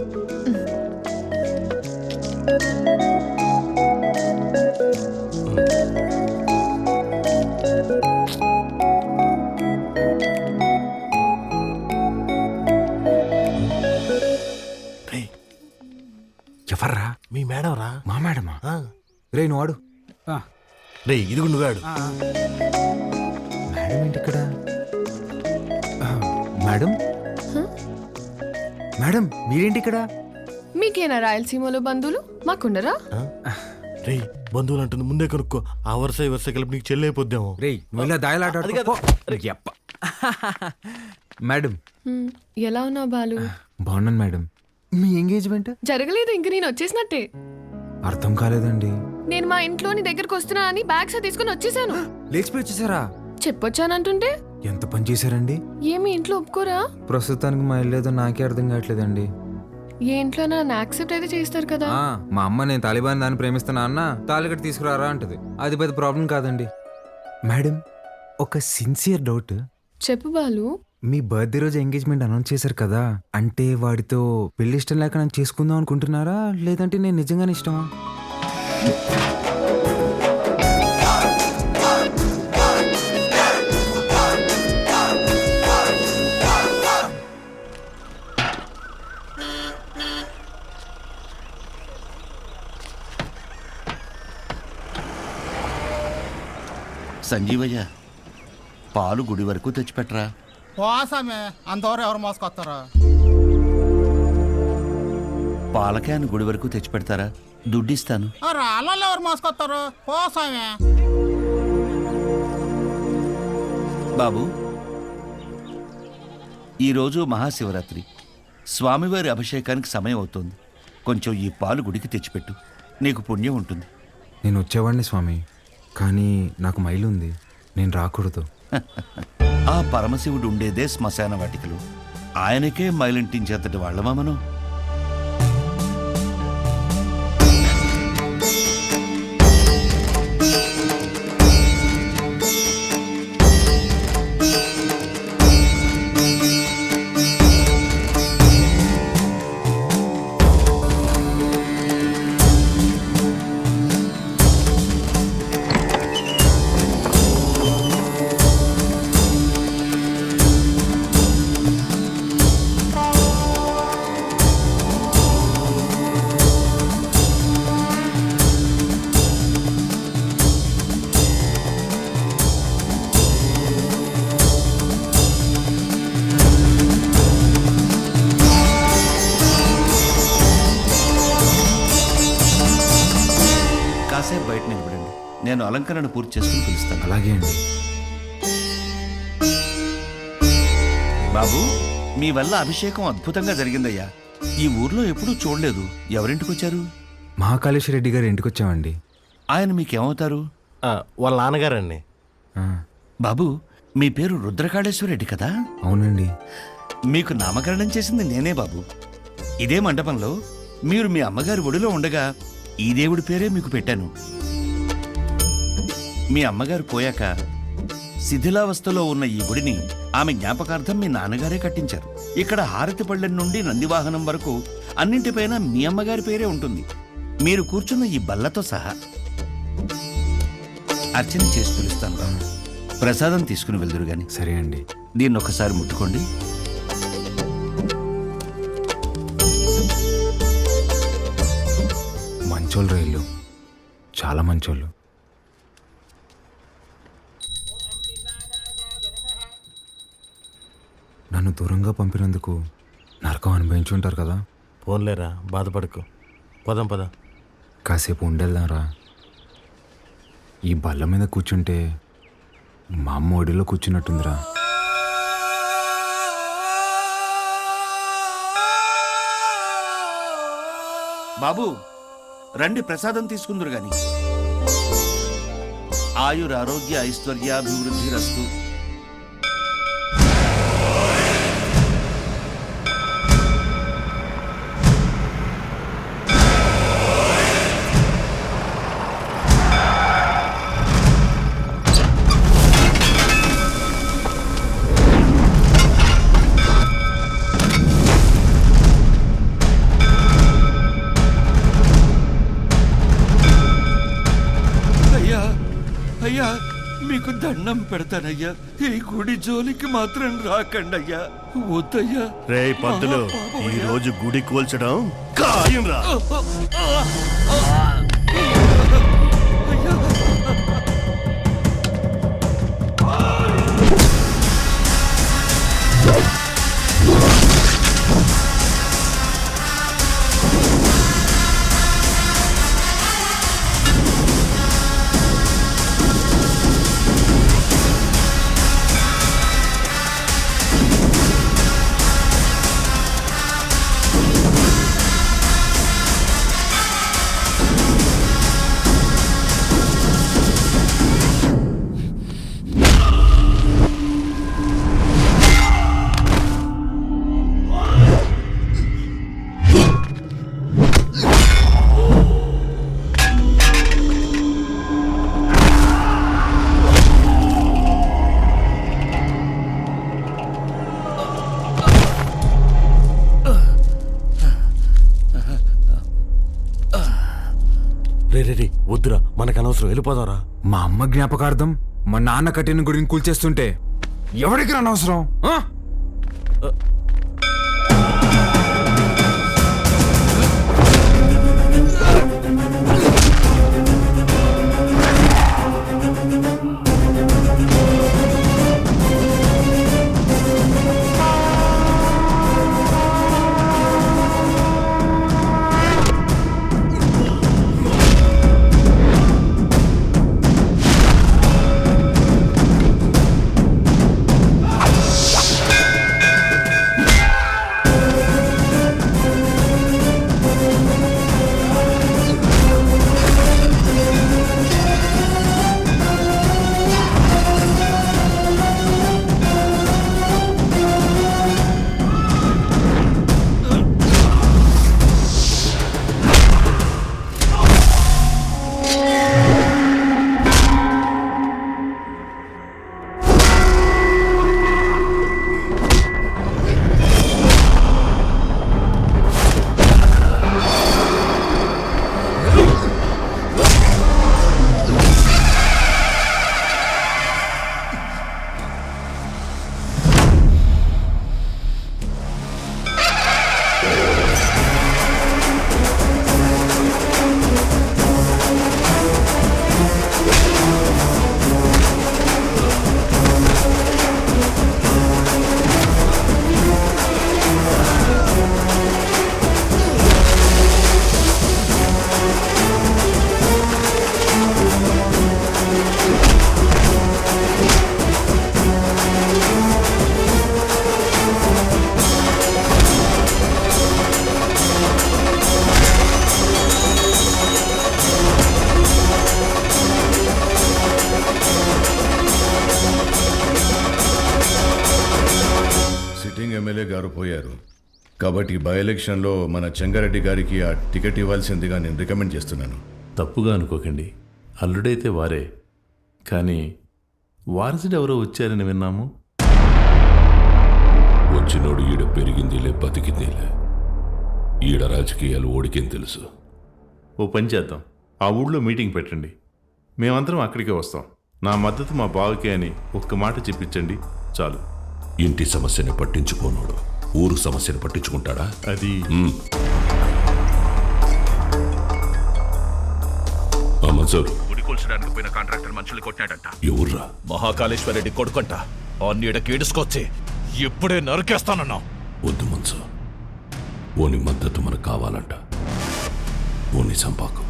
ఎవర్రా? మీ మేడం రా. మా మేడమా? రే నువ్వు ఆడు. రే ఇది నువ్వు ఆడు. మేడం ఏంటి ఇక్కడ? మేడం మేడం మీరేంటి ఇక్కడ? మీకేనా రాయలసీమలో బంధువులు? మాకుండరా? రే బంధువులు అంటుంది, ముందే కనుక్కో. ఆ వరుస ఈ వరుస కలిపి నీకు చెల్లి అయిపోద్దాము. రే నువ్వు ఇలా దాయలాట. మేడం ఎలా ఉన్నావు బాలు? బాగున్నాను మేడం. మీ ఎంగేజ్మెంట్ జరగలేదు, ఇంక నేను వచ్చేసినట్టే. అర్థం కాలేదండి. నేను మా ఇంట్లోని దగ్గరకు వస్తున్నా అని బ్యాగ్స్ తీసుకుని వచ్చేసాను. లేచిపోయి వచ్చేసారా? చెప్పొచ్చానంటుంటే ఎంత పని చేశారండి? ఏమి ఇంట్లో ఒప్పుకోరా? ప్రస్తుతానికి మా ఇల్లు ఏదో నాకే అర్థం కావట్లేదండి. ఏ ఇంట్లో నన్ను యాక్సెప్ట్ అయితే చేస్తారు కదా. మా అమ్మ నేను తాలిబాన్ దాన్ని ప్రేమిస్తున్నా అన్న తాలిగట్టు తీసుకురారా అంటది. అది పెద్ద ప్రాబ్లం కాదండి. మేడం ఒక సిన్సియర్ డౌట్. చెప్పు బాలు. మీ బర్త్డే రోజు ఎంగేజ్మెంట్ అనౌన్స్ చేశారు కదా, అంటే వాడితో పెళ్లి ఇష్టం లేక నన్ను చేసుకుందాం అనుకుంటున్నారా, లేదంటే నేను నిజంగానే ఇష్టమా? సంజీవయ్య, పాలు గుడి వరకు తెచ్చిపెట్టరా. పోసామే, అంతవరకు ఎవరు మోసుకొస్తారా? పాల క్యాన్ గుడి వరకు తెచ్చిపెడతారా? దుడ్డిస్తాను. రాళ్ళు ఎవరు మోసుకొస్తారు పోసామే. బాబు, ఈరోజు మహాశివరాత్రి, స్వామివారి అభిషేకానికి సమయం అవుతోంది. కొంచెం ఈ పాలు గుడికి తెచ్చిపెట్టు, నీకు పుణ్యం ఉంటుంది. నేను వచ్చేవాడిని స్వామి, కానీ నాకు మైలుంది, నేను రాకూడదు. ఆ పరమశివుడు ఉండేదే శ్మశాన వాటికలు. ఆయనకే మైలింటించేంతటి వాళ్ళమా మనం? కాసేపు బయట నిలబడండి, నేను అలంకరణ పూర్తి చేసుకుని పిలుస్తాను. అలాగే అండి. బాబు, మీ వల్ల అభిషేకం అద్భుతంగా జరిగిందయ్యా. ఈ ఊర్లో ఎప్పుడూ చూడలేదు. ఎవరింటికి వచ్చారు? మహాకాళేశ్వర రెడ్డి గారి ఇంటికి వచ్చామండి. ఆయన మీకేమవుతారు? వాళ్ళ నాన్నగారండి. బాబు, మీ పేరు రుద్రకాళేశ్వర రెడ్డి కదా? అవునండి. మీకు నామకరణం చేసింది నేనే బాబు. ఇదే మండపంలో మీరు మీ అమ్మగారి ఒడిలో ఉండగా ఈ దేవుడి పేరే మీకు పెట్టాను. మీ అమ్మగారు పోయాక శిథిలావస్థలో ఉన్న ఈ గుడిని ఆమె జ్ఞాపకార్థం మీ నాన్నగారే కట్టించారు. ఇక్కడ హారతి పళ్ళెం నుండి నందివాహనం వరకు అన్నింటిపైన మీ అమ్మగారి పేరే ఉంటుంది, మీరు కూర్చున్న ఈ బల్లతో సహా. అర్చన చేసి పిలుస్తాను. ప్రసాదం తీసుకుని వెళ్దురు గాని. సరే అండి. దీన్ని ఒకసారి ముట్టుకోండి. మంచోళ్ళు రైళ్ళు, చాలా మంచోళ్ళు. నన్ను దూరంగా పంపినందుకు నరకం అనుభవించుంటారు కదా. పోన్లేరా, బాధపడకు. పదం పద. కాసేపు ఉండేద్దాంరా. ఈ బల్ల మీద కూర్చుంటే మా అమ్మ ఒడిలో కూర్చున్నట్టుందిరా. బాబు, రండి, ప్రసాదం తీసుకుందరు గాని. ఆయురారోగ్య ఐశ్వర్యాభివృద్ధి రస్తు. అయ్యా, మీకు దండం పెడతానయ్యా, ఈ గుడి జోలికి మాత్రం రాకండయ్యా. వద్దయ్యా. రే పంతులు, ఈ రోజు గుడి కూల్చడం ఖాయం రా. రే వద్దురా, మనకు అనవసరం, వెళ్ళిపోదాంరా. మా అమ్మ జ్ఞాపకార్థం మా నాన్న కట్టిన గుడిని కూల్చేస్తుంటే ఎవరికి అనవసరం? సిట్టింగ్ ఎమ్మెల్యే గారు పోయారు కాబట్టి బై ఎలక్షన్లో మన చెంగారెడ్డి గారికి ఆ టికెట్ ఇవ్వాల్సిందిగా నేను రికమెండ్ చేస్తున్నాను. తప్పుగా అనుకోకండి, అల్లుడైతే వారే, కానీ వారసుడు ఎవరో వచ్చారని విన్నాము. వచ్చినోడు ఈడ పెరిగిందిలే బతికిందిలే. ఈడ రాజకీయాలు ఓడికేం తెలుసు. ఓ పని చేద్దాం, ఆ ఊళ్ళో మీటింగ్ పెట్టండి, మేమందరం అక్కడికే వస్తాం. నా మద్దతు మా బావకే అని ఒక్క మాట చెప్పించండి చాలు. ఇంటి సమస్యని పట్టించుకోనోడు ఊరు సమస్యను పట్టించుకుంటాడా? అది మన్సూర్, గుడి కూల్చడానికి పోయిన కాంట్రాక్టర్ మనుషులు కొట్టాడంట. ఎవర్రా? మహాకాళేశ్వరరెడ్డి కొడుకంట. ఆ నీడకి ఈడుసుకొచ్చి ఇప్పుడే నరికేస్తానన్నా. వద్దు మన్సూర్, ఓని మద్దతు మనకు కావాలంట. ఓని సంపాకు.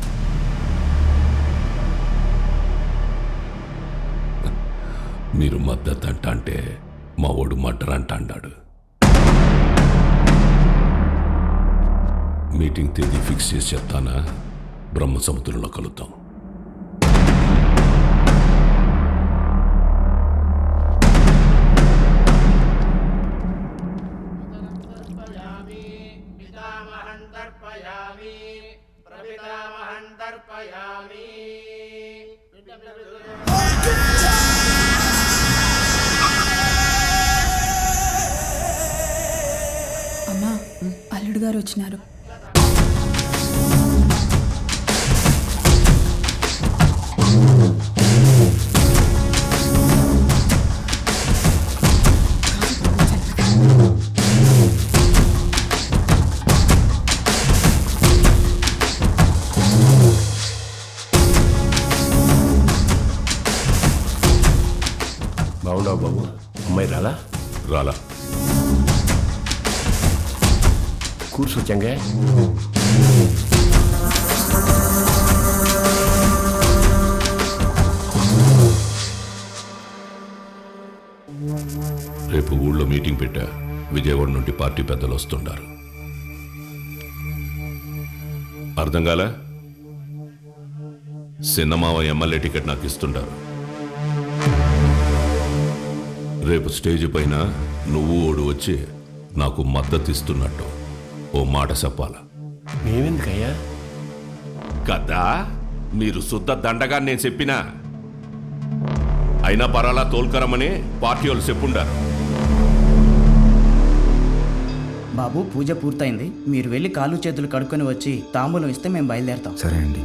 మీరు మద్దతు అంట అంటే మా ఓడు మడ్డర్ అంట అన్నాడు. మీటింగ్ తేదీ ఫిక్స్ చేసి చెప్తానా? బ్రహ్మ సముద్రంలో కలుద్దాం. అమ్మా, అల్లుడు గారు వచ్చినారు. బాగున్నావు బాబు? అమ్మాయి రాలా? రాలా. కూర్చోచ్చంగా. రేపు ఊళ్ళో మీటింగ్ పెట్టా. విజయవాడ నుండి పార్టీ పెద్దలు వస్తుండారు. అర్థం కాలే? సిన్నమావ ఎమ్మెల్యే టికెట్ నాకు ఇస్తుంటారు. రేపు స్టేజ్ పైన నువ్వు ఓడు వచ్చి నాకు మద్దతు ఇస్తున్నట్టు ఓ మాట చెప్పాలా? మేమెందుకయ్యా? కదా మీరు శుద్ధ దండగా నేను చెప్పినా అయినా పరాలా తోల్కరమని పార్టీ వాళ్ళు చెప్పుండారు. బాబు, పూజ పూర్తయింది. మీరు వెళ్ళి కాళ్ళు చేతులు కడుక్కొని వచ్చి తాంబూలం ఇస్తే మేము బయలుదేరుతాం. సరే అండి.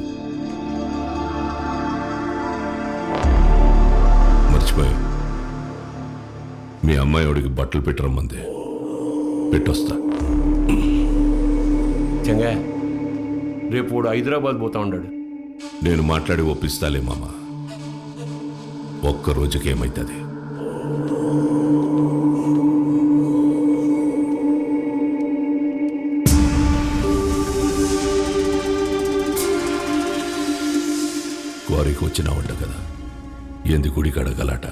మర్చిపోయా, మీ అమ్మాయి వాడికి బట్టలు పెట్టరమ్మంది. పెట్టొస్తా. చెంగా, రేపు వాడు హైదరాబాద్ పోతా ఉన్నాడు. నేను మాట్లాడి ఒప్పిస్తాలే మామ. ఒక్క రోజుకి ఏమైతుంది? క్వారీకి వచ్చినా ఉండ కదా, ఎందు గుడి కడగలాట.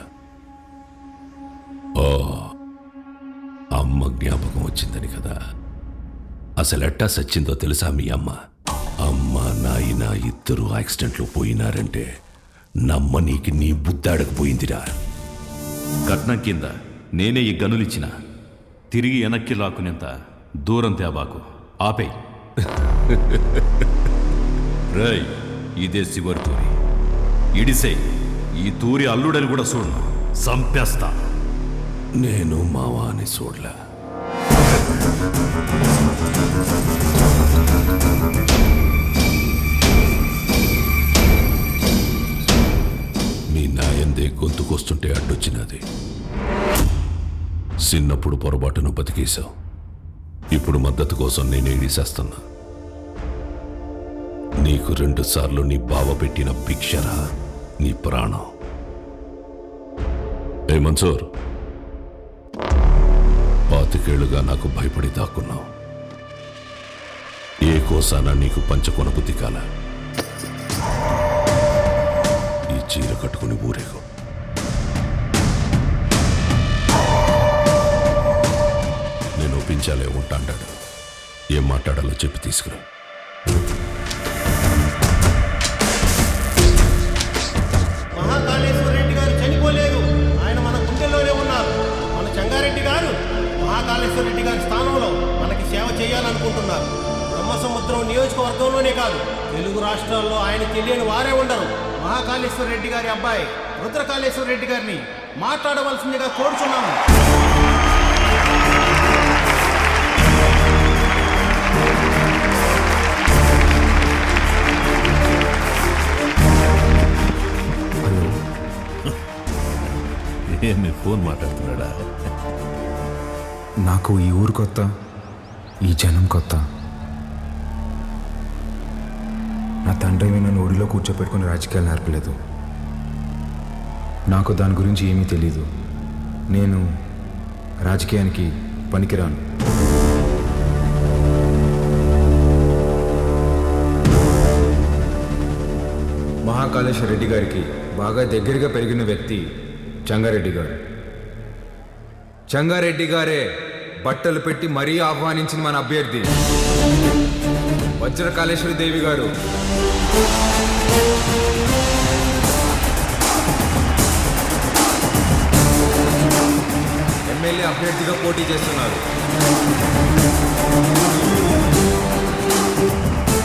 ఓ, అమ్మ జ్ఞాపకం వచ్చిందని కదా. అసలెట్టా సచ్చిందో తెలుసా మీ అమ్మ? అమ్మ నాయన ఇద్దరు యాక్సిడెంట్లో పోయినారంటే నమ్మనీకి నీ బుద్ధాడకపోయిందిరా. కట్నం కింద నేనే ఈ గనులిచ్చిన, తిరిగి వెనక్కి లాక్కునేంత దూరం తేబాకు. ఆపే. రేయ్, ఇదే శివరి తూరి. ఇడిసే ఈ తూరి అల్లుడని కూడా చూడను, సంపేస్తా. నేను మావాని చూడలే. మీ నాయందే గొంతుకొస్తుంటే అడ్డొచ్చినది. చిన్నప్పుడు పొరపాటును బతికేశావు. ఇప్పుడు మద్దతు కోసం నేను ఏడిసేస్తున్నా. నీకు 2 సార్లు నీ బావ పెట్టిన భిక్షరా నీ ప్రాణం. ఏ మన్సూర్, 25 ఏళ్లుగా నాకు భయపడి దాక్కున్నావు. ఏ కోసాన నీకు పంచకొన బుద్ధి కాల? ఈ చీర కట్టుకుని ఊరేగు. నేను ఒప్పించాలే ఉంటాడాడు. ఏం మాట్లాడాలో చెప్పి తీసుకురా. మహాకాళేశ్వర రెడ్డి గారు చనిపోలేదు. ఆయన మన గుండెల్లోనే ఉన్నారు. మన చెంగారెడ్డి గారు మహాకాళేశ్వర రెడ్డి గారి స్థానంలో మనకి సేవ చేయాలనుకుంటున్నారు. బ్రహ్మసముద్రం నియోజకవర్గంలోనే కాదు, తెలుగు రాష్ట్రాల్లో ఆయన తెలియని వారే ఉండరు. మహాకాళేశ్వర రెడ్డి గారి అబ్బాయి రుద్రకాళేశ్వర రెడ్డి గారిని మాట్లాడవలసిందిగా కోరుచున్నాము. ఏమి ఫోన్ మాట్లాడుతున్నాడా? నాకు ఈ ఊరు కొత్త, ఈ జనం కొత్త. నా తండ్రి నన్ను ఒడిలో కూర్చోపెట్టుకుని రాజకీయాలు నేర్పలేదు. నాకు దాని గురించి ఏమీ తెలీదు. నేను రాజకీయానికి పనికిరాను. మహాకాళేశ్వర రెడ్డి గారికి బాగా దగ్గరగా పెరిగిన వ్యక్తి చంగారెడ్డి గారు. చంగారెడ్డి గారే బట్టలు పెట్టి మరీ ఆహ్వానించిన మన అభ్యర్థి వజ్రకాళేశ్వరి దేవి గారు. ఎమ్మెల్యే అభ్యర్థిగా పోటీ చేస్తున్నారు.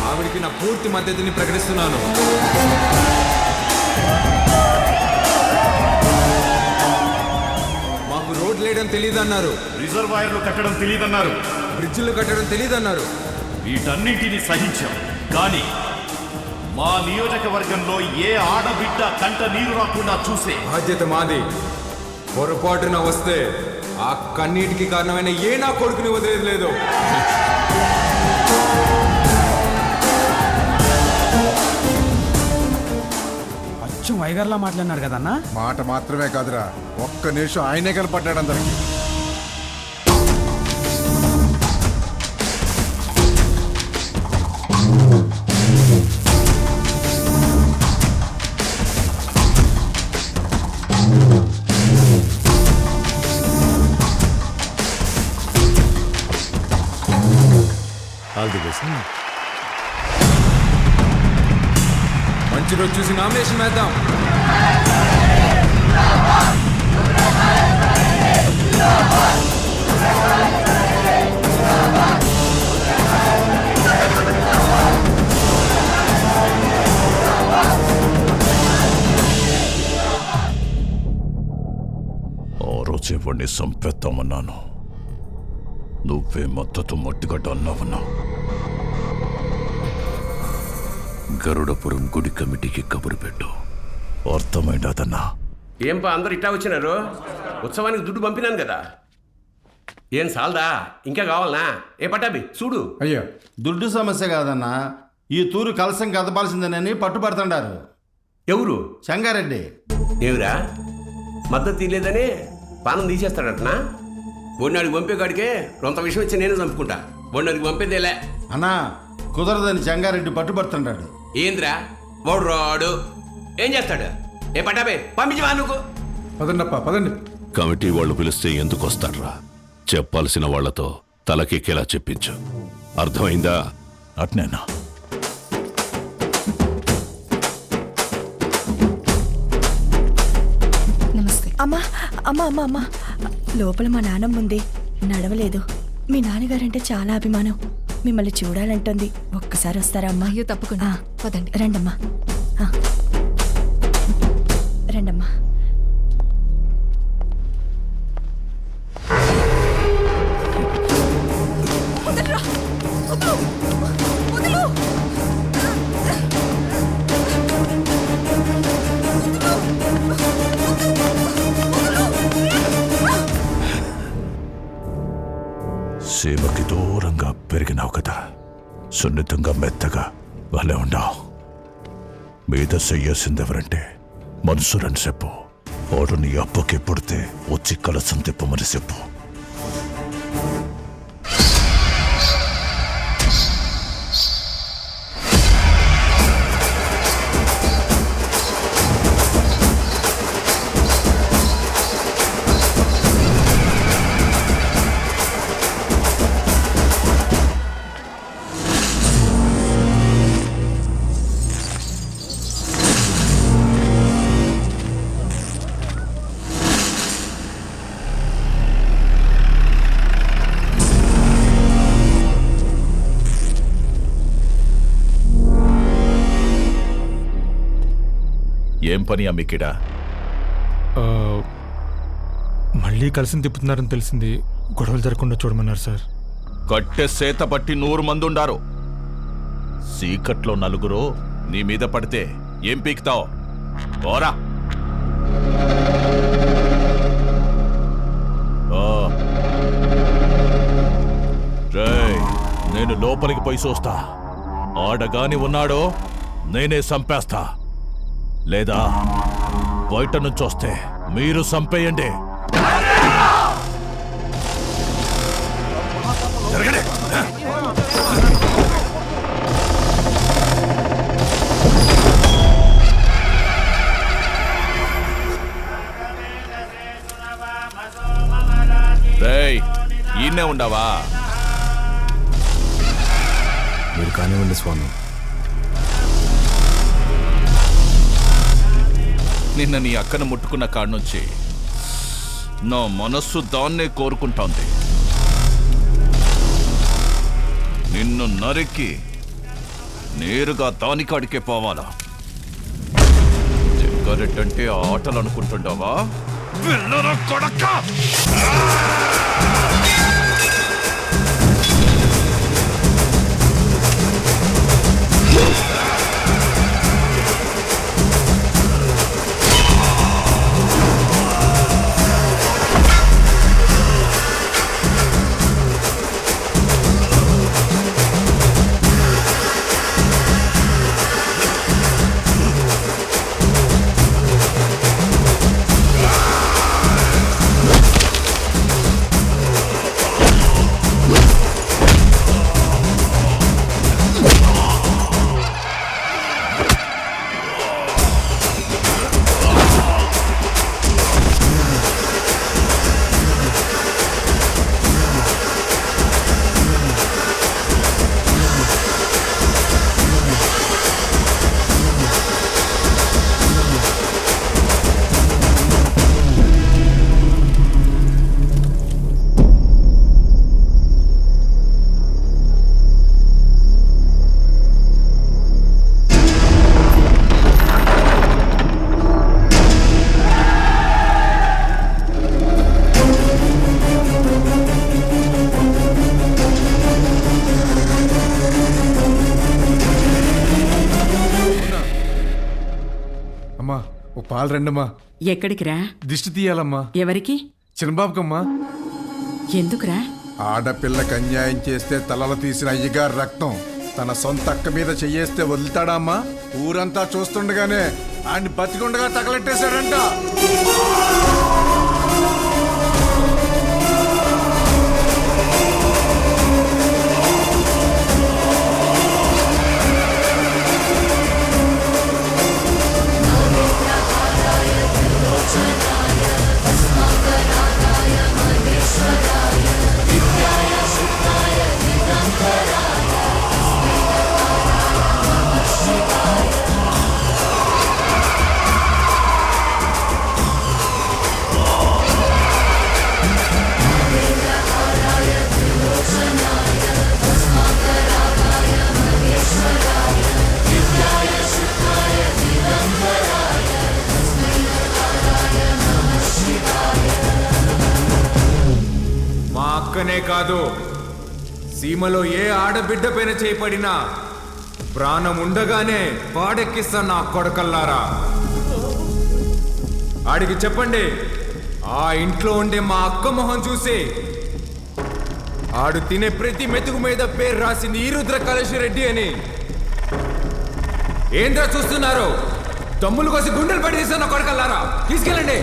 ఆవిడికి నా పూర్తి మద్దతుని ప్రకటిస్తున్నాను. మాకు రోడ్లు వేయడం తెలియదన్నారు, రిజర్వాయర్లు కట్టడం తెలియదన్నారు, బ్రిడ్జిలు కట్టడం తెలియదన్నారు. వీటన్నింటినీ సహించాం. కానీ మా నియోజకవర్గంలో ఏ ఆడబిడ్డ కంట నీరు రాకుండా చూసే బాధ్యత మాది. పొరపాటున వస్తే ఆ కన్నీటికి కారణమైన ఏ నా కొడుకుని వదిలేదు లేదు. అచ్చం వైగర్లా మాట్లాడినాడు కదన్నా. మాట మాత్రమే కాదురా, ఒక్క నిమిషం ఆయనే కనపడ్డాడు అందరికి. మంచి రోజు చూసి నామినేషన్ వేద్దాం. ఆ రోజే వాడిని సంపేద్దామన్నాను. నువ్వే మద్దతు మట్టిగడ్డ అన్నావన్నా. గరుడపురం గుడి కమిటీకి కబురు పెట్టు. అర్థమైందన్నా? ఏంపా అందరు ఇట్టా వచ్చినారు? ఉత్సవానికి దుడ్డు పంపినాను కదా, ఏం సాల్దా? ఇంకా కావాలనా? ఏ పట్టాబి చూడు. అయ్యో, దుడ్డు సమస్య కాదన్నా, ఈ తూరు కలసం కదపాల్సిందేనని పట్టుబడుతుండారు. ఎవరు? చంగారెడ్డి. ఏమిరా మద్దతు తీయలేదని పానం తీసేస్తాడటనా? బొన్నాడికి పంపేకాడికే కొంత విషయం వచ్చి నేనే చంపుకుంటా. బొన్నాడికి పంపేదేలే అన్నా, కుదరదని చంగారెడ్డి పట్టుబడుతుంటాడు. ఏంద్రా వాడు రాడు, ఏం చేస్తాడు? ఏ పట్టాబే పంపించవా నువ్వు? పదండప్ప పదండి. కమిటీ వాళ్ళు పిలిస్తే ఎందుకు వస్తాడ్రా? చెప్పాల్సిన వాళ్లతో తలకెక్కేలా చెప్పించు. అర్థమైందా? అట్నేనా? నమస్తే. అమ్మా అమ్మా అమ్మా అమ్మా, లోపల మా నాన్నమ్మ ఉంది, నడవలేదు. మీ నాన్నగారంటే చాలా అభిమానం, మిమ్మల్ని చూడాలంటుంది. ఒక్కసారి వస్తారా అమ్మా? అయ్యో తప్పకుండా, పదండి. రండమ్మా, రండమ్మా. సీమకి దూరంగా పెరిగినావు కదా, సున్నితంగా మెత్తగా భలే ఉన్నావు. మీద చెయ్యాల్సిందెవరంటే మనసురని చెప్పు. వాడు నీ అప్పకి పుడితే వచ్చి కలసం తిప్పమని చెప్పు. పని అమ్మికిడా? మళ్ళీ కలిసి తిప్పుతున్నారని తెలిసింది. గొడవలు జరగకుండా చూడమన్నారు సార్. కట్టె సేత పట్టి 100 మంది ఉండారు. సీకట్లో 4 నీ మీద పడితే ఏం పీకుతావు? పోరా. నేను లోపలికి పోయి చూస్తా. ఆడగాని ఉన్నాడో నేనే చంపేస్తా, లేదా బయట నుంచి వస్తే మీరు చంపేయండి. రేయ్, ఈయనే ఉండవా? మీరు కానివ్వండి స్వామి. నిన్న నీ అక్కను ముట్టుకున్న కాడ నుంచి నా మనస్సు దాన్నే కోరుకుంటోంది. నిన్ను నరికి నేరుగా దానికాడికే పోవాలా? జగ్గారెడ్డంటే ఆటలు అనుకుంటుండవా? వెళ్ళరా కొడక్క! పాలు రండమ్మా. ఎక్కడికి రా? దిష్టి తీయాలమ్మా. ఎవరికి? చిన్నబాబుకమ్మా. ఎందుకురా? ఆడపిల్లకి అన్యాయం చేస్తే తలలు తీసిన అయ్యగారి రక్తం తన సొంత అక్క మీద చెయ్యేస్తే వదులుతాడమ్మా? ఊరంతా చూస్తుండగానే ఆయన్ని బతికుండగా తగలెట్టేశాడంట. అక్కనే కాదు, సీమలో ఏ ఆడబిడ్డ పైన చేపడినా ప్రాణం ఉండగానే పాడెక్కిస్తా నా కొడకల్లారా. ఆడికి చెప్పండి, ఆ ఇంట్లో ఉండే మా అక్క మొహం చూసి ఆడు తినే ప్రతి మెతుకు మీద పేరు రాసింది ఈ రుద్ర కళేశ్వరెడ్డి అని. ఏంద్రా చూస్తున్నారు? తమ్ములు కోసి గుండెలు పడి తీస్తున్న కొడకల్లారా, తీసుకెళ్ళండి.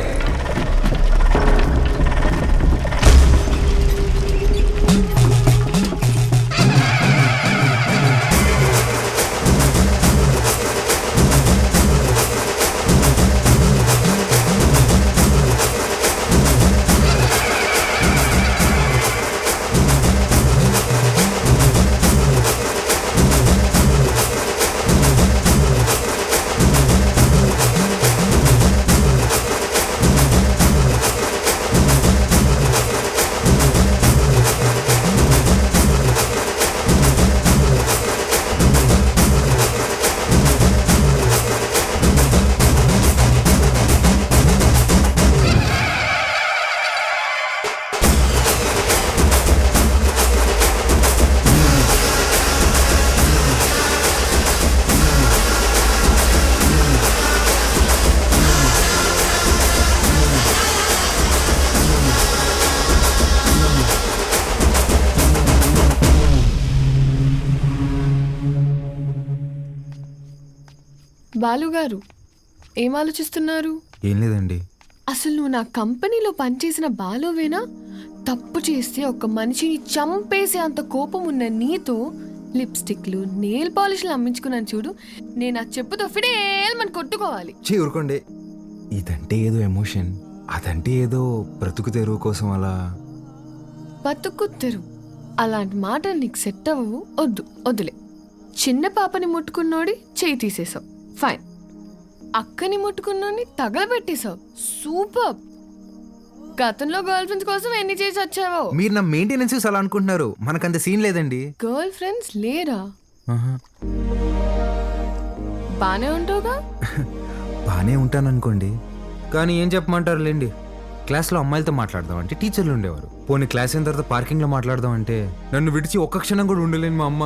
బాలుగారు ఏం ఆలోచిస్తున్నారు? ఏం లేదండి. అసలు నువ్వు నా కంపెనీలో పనిచేసిన బాలువేనా? తప్పు చేస్తే ఒక మనిషిని చంపేసే అంత కోపం ఉన్న నీతో లిప్స్టిక్లు నెయిల్ పాలిష్లు అమ్మించుకున్నాను చూడు. నేను ఆ చెప్పుతో ఫిడేల్మని కొట్టుకోవాలి. ఊరుకోండి. ఇదంటే ఏదో ఎమోషన్, అదంటే ఏదో బ్రతుకు తెరువు కోసం అలా. బతుకు తెరువు అలాంటి మాటలు నీకు సెట్ అవ్వవు. వద్దులే. చిన్న పాపని ముట్టుకున్నోడి చేయి తీసేసావు, ఫైన్. అక్కని ముట్టుకున్నోడిని తగలబెట్టేశావు, సూపర్. గతంలో గర్ల్ ఫ్రెండ్స్ కోసం ఎన్ని చేసి వచ్చావో. మీరు నా మెయింటెనెన్స్ అలా అనుకుంటున్నారు, మనకంత సీన్ లేదండి. గర్ల్ ఫ్రెండ్స్ లేరా? ఆహా. బానే ఉంటావుగా? బానే ఉంటాను అనుకోండి, కానీ ఏం చెప్పమంటారు లేండి. క్లాస్లో అమ్మాయిలతో మాట్లాడదాం అంటే టీచర్లు ఉండేవారు. పోనీ క్లాస్ అయిన తర్వాత పార్కింగ్లో మాట్లాడదాం అంటే నన్ను విడిచి ఒక్క క్షణం కూడా ఉండలేని మా అమ్మ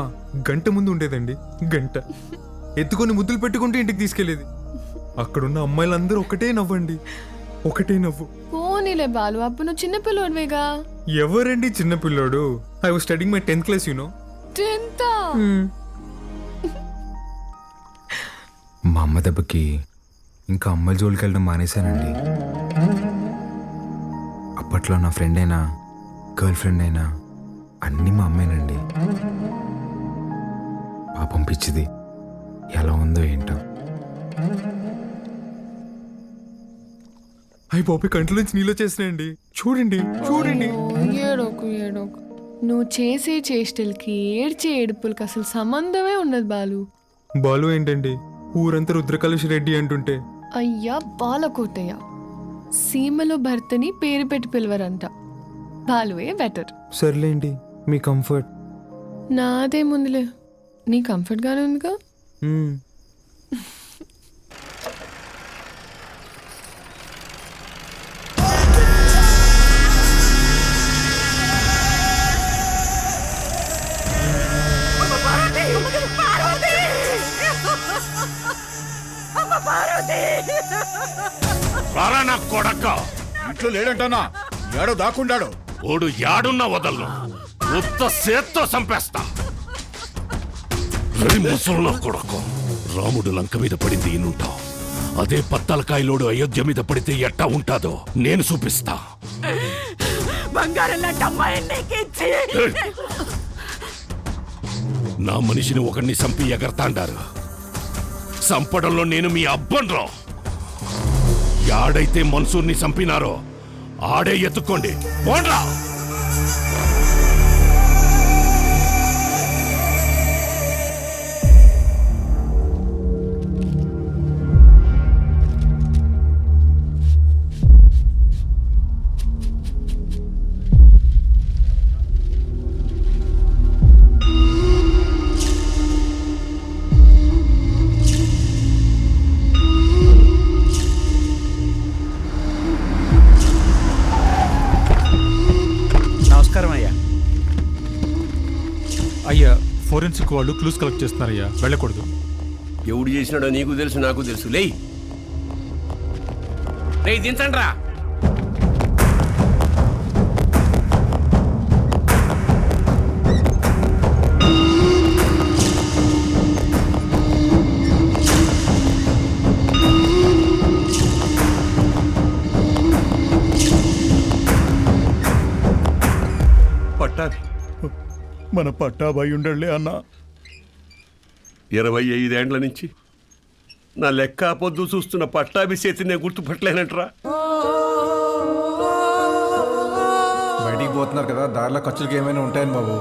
గంట ముందు ఉండేదండి. గంట ఎత్తుకొని ముద్దులు పెట్టుకుంటూ ఇంటికి తీసుకెళ్లేది. అక్కడున్న అమ్మాయిలందరూ ఒకటే నవ్వండి, ఒకటే నవ్వు. పోనీలే బాలు, అప్పుడు నువ్వు చిన్నపిల్లోడివేగా. ఎవరండి చిన్నపిల్లోడు? I was studying my 10th class, you know. 10th? మా అమ్మ దెబ్బకి ఇంకా అమ్మాయిల జోలికి వెళ్ళడం మానేశానండి. అప్పట్లో నా ఫ్రెండ్ అయినా గర్ల్ ఫ్రెండ్ అయినా అన్నీ మా అమ్మేనండి. పాపం పిచ్చిది ఎలా ఉందో ఏంటో. అయ్యి బాబు కంట్లోంచి నీళ్ళు వచ్చేసినాయండి. చూడండి చూడండి. ఏడోకు. నువ్వు చేసే చేష్టలకి ఏడ్చే ఏడుపులకి అసలు సంబంధమే ఉండదు బాలు. బాలు ఏంటండి, ఊరంతా రుద్రకలుష్ రెడ్డి అంటుంటే. అయ్యా బాలకోటయ్య, సీమలో భర్తని పేరు పెట్టి పిలవరంట. బాలువే బెటర్. సర్లేండి, మీ కంఫర్ట్. నాదేముందిలే, నీ కంఫర్ట్గానే ఉందిగా. రారా నా కొడక్క. ఇంట్లో లేడంటానా? ఏడో దాక్కుండాడు. ఓడు యాడున్నా వదలను, ఉత్త సేత్తో చంపేస్తా. ముసలు కొడుకు, రాముడు లంక మీద పడింది ఈనుంటావు, అదే పత్తలకాయలోడు అయోధ్య మీద పడితే ఎట్టా ఉంటాదో నేను చూపిస్తా. నా మనిషిని ఒకరిని చంపి ఎగరతాండారు. చంపడంలో నేను మీ అబ్బన్రా. యాడైతే మన్సూర్ని చంపినారో ఆడే ఎత్తుకోండి, పోండ్రా. అయ్యా, ఫోరెన్సిక్ వాళ్ళు క్లూస్ కలెక్ట్ చేస్తున్నారయ్యా, వెళ్ళకూడదు. ఎవడు చేసినాడో నీకు తెలుసు, నాకు తెలుసు. లేయ్ దించండి రా. పట్టాభి, మన పట్టాభాయి ఉండలే అన్న. 25 ఏండ్ల నుంచి నా లెక్క పొద్దు చూస్తున్న పట్టాభి చేతి నేను గుర్తుపట్టలేనంటరా. బయటికి పోతున్నారు కదా, దారిలో ఖర్చులకి ఏమైనా ఉంటాయని బాబు.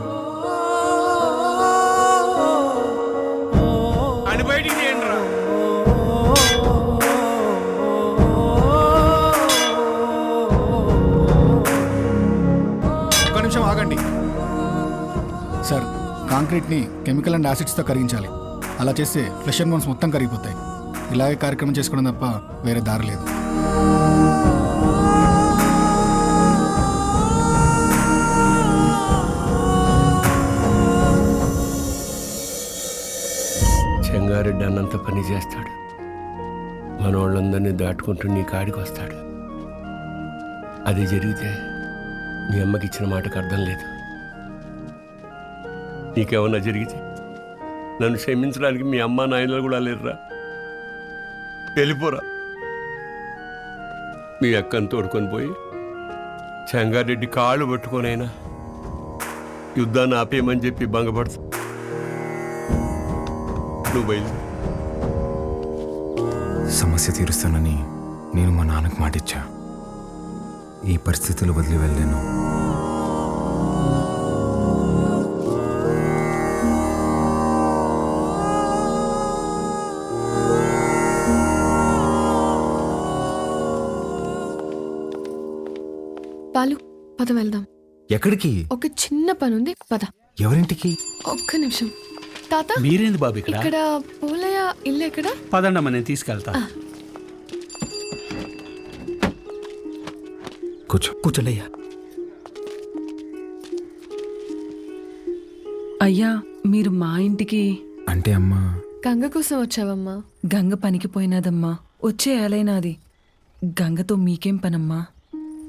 అని బయటికి చేయండి రా. ఒక్క నిమిషం ఆగండి సార్. కాంక్రీట్ని కెమికల్ అండ్ యాసిడ్స్తో కరిగించాలి. అలా చేస్తే ఫ్లెష్ అండ్ బోన్స్ మొత్తం కరిగిపోతాయి. ఇలాగే కార్యక్రమం చేసుకోవడం తప్ప వేరే దారి లేదు. చెంగారెడ్డి అన్నంత పని చేస్తాడు, మన వాళ్ళందరినీ దాటుకుంటూ నీ కాడికి వస్తాడు. అది జరిగితే మీ అమ్మకి ఇచ్చిన మాటకు అర్థం లేదు. నీకేమన్నా జరిగితే నన్ను క్షమించడానికి మీ అమ్మ నాయనలు కూడా లేరురా. వెళ్ళిపోరా. మీ అక్కను తోడుకొని పోయి చెంగారెడ్డి కాళ్ళు పట్టుకొనైనా యుద్ధాన్ని ఆపేయమని చెప్పి భంగపడుతు. నువ్వు బయలుదేరు. సమస్య తీరుస్తానని నేను మా నాన్నకు మాటిచ్చా. ఈ పరిస్థితులు వదిలి వెళ్ళాను. పాలు పద వెళ్దాం. ఎక్కడికి? ఒక చిన్న పని ఉంది, పద. ఎవరింటికి? ఒక్క నిమిషం. తాత మీరేంది బాబు ఇక్కడ? ఇక్కడ పోలయ్య ఇల్లు ఎక్కడ? పదండమ్మా, నేను తీసుకెళ్తా. కూర్చోండి అయ్యా. మీరు మా ఇంటికి అంటే అమ్మా గంగ కోసం వచ్చావమ్మా? గంగ పనికి పోయినాదమ్మా, వచ్చే ఏలైనాది. గంగతో మీకేం పనమ్మా?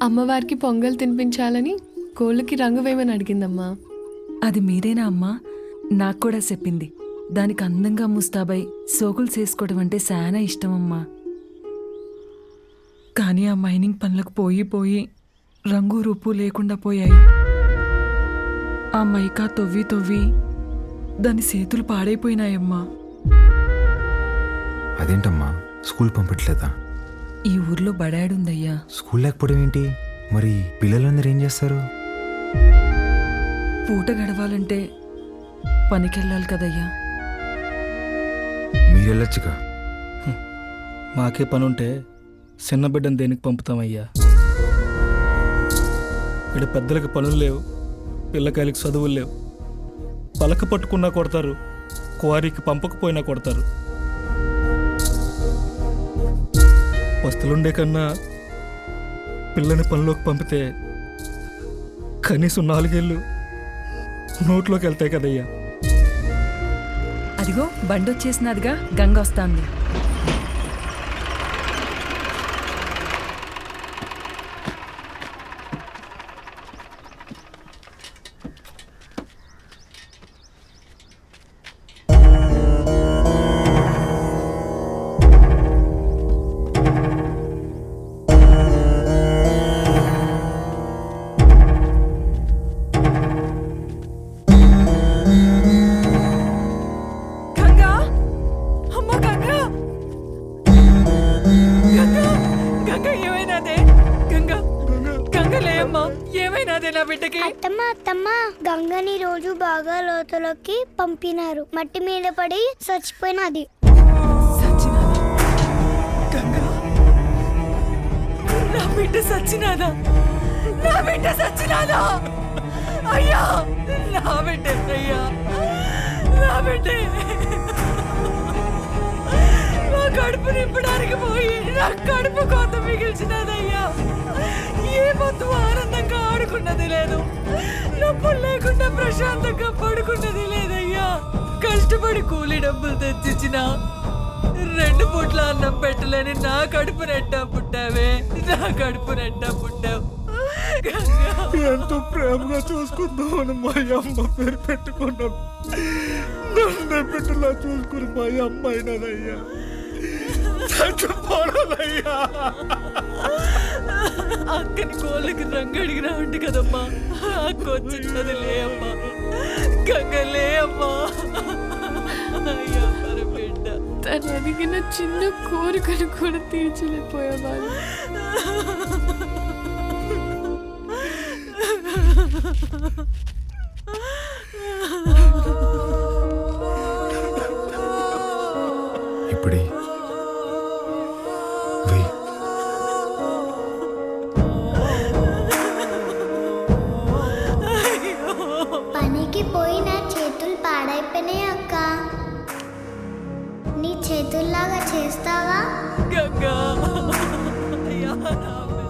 అమ్మవారికి పొంగల్ తినిపించాలని కోళ్ళకి రంగు వేయమని అడిగిందమ్మా. అది మీరేనా అమ్మా? నాకు కూడా చెప్పింది. దానికి అందంగా ముస్తాబై సోకులు చేసుకోవడం అంటే చాలా ఇష్టమమ్మా. కానీ ఆ మైనింగ్ పనులకు పోయి పోయి రంగు రూపు లేకుండా పోయాయి. ఆ మైకా తవ్వి తవ్వి దాని చేతులు పాడైపోయినాయమ్మా. అదేంటమ్మా, స్కూల్ పంపట్లేదా? ఈ ఊర్లో బడాడుందయ్యా. స్కూల్ లేకపోవడం ఏంటి? మరి పిల్లలందరూ ఏం చేస్తారు? పూట గడవాలంటే పనికెళ్ళాలి కదయ్యా. మీరెళ్ళొచ్చుగా. మాకే పనుంటే చిన్న బిడ్డను దేనికి పంపుతామయ్యా? ఇక్కడ పెద్దలకు పనులు లేవు, పిల్లకాయలకి చదువులు లేవు. పలక పట్టుకున్నా కొడతారు, క్వారీకి పంపకపోయినా కొడతారు. వస్తులుండే కన్నా పిల్లని పనిలోకి పంపితే కనీసం 4 ఏళ్ళు నోట్లోకి వెళ్తాయి కదయ్యా. అదిగో బండొచ్చేసినదిగా, గంగ వస్తాంది. అత్తమ్మ గంగని రోజు బాగా లోతులోకి పంపినారు. మట్టి మీద పడి చచ్చిపోయినది. నా బిడ్డ సచ్చినాదా? నా బిడ్డ సచ్చినాదా? అయ్యా, నా బిడ్డ అయ్యా, నా బిడ్డ నా కడుపు నింపడానికి పోయి నా కడుపు కోత మిగిల్చినదయ్యా. ఏ పొద్దు ఆనందంగా ఆడుకున్నది లేదు, నొప్పులు లేకుండా ప్రశాంతంగా పడుకున్నది లేదయ్యా. కష్టపడి కూలి డబ్బులు తెచ్చిచ్చిన 2 పూట్ల అన్నం పెట్టలేని నా కడుపు నెట్టా పుట్టావే, నా కడుపు నెట్టా పుట్టావు. ఎంతో ప్రేమగా చూసుకుందామని మా అమ్మ పేరు పెట్టుకున్నాం. నన్ను బిడ్డలా చూసుకుని మా అమ్మ అయినదయ్యా. అక్కని కోళ్ళకి రంగు అడిగినా ఉండి కదమ్మా. అక్క వచ్చినది లే అమ్మా, గంగ లే అమ్మా. అయ్యా మరి బిడ్డ తను అడిగిన చిన్న కోరికను కూడా తీర్చలేకపోయేవాళ్ళు. ఇప్పుడే పనికి పోయి నా చేతులు పాడైపోయినాయి అక్క. నీ చేతుల్లాగా చేస్తావా?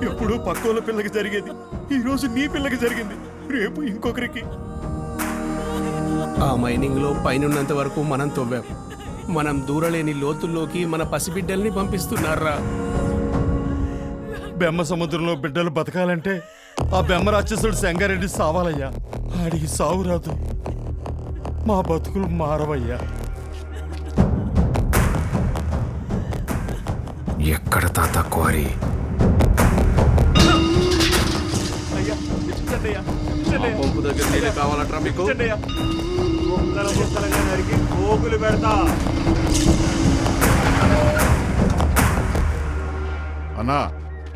ఎప్పుడూ పక్కోళ్ళ పిల్లకి జరిగేది ఈ రోజు నీ పిల్లకి జరిగింది, రేపు ఇంకొకరికి. ఆ మైనింగ్ లో పైనున్నంత వరకు మనం తవ్వాం. మనం దూరలేని లోతుల్లోకి మన పసిబిడ్డల్ని పంపిస్తున్నారా? బెమ్మ సముద్రంలో బిడ్డలు బతకాలంటే ఆ బెమ్మ రాక్షసుడు సంగారెడ్డి సావాలయ్యా. ఆడికి సావు రాదు, మా బతుకులు మారవయ్యా. ఎక్కడ తాత క్వారీ? పంపు దగ్గర నీళ్ళే కావాలట్రా మీకు? అన్నా,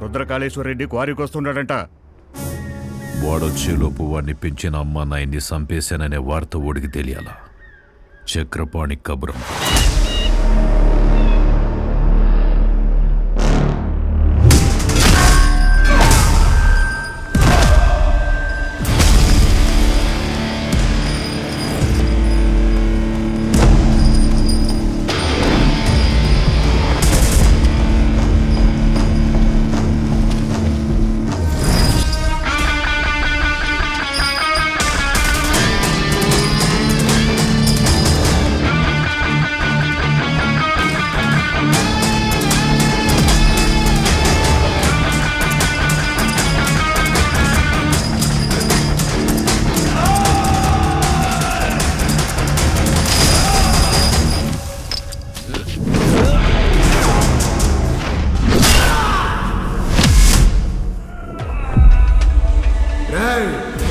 రుద్రకాళేశ్వర రెడ్డి క్వారీకి వస్తున్నాడంట. వాడొచ్చేలోపు వాడిని పెంచిన అమ్మ నాయన్ని చంపేశాననే వార్త ఓడికి తెలియాలా? చక్రపాణి కబురం.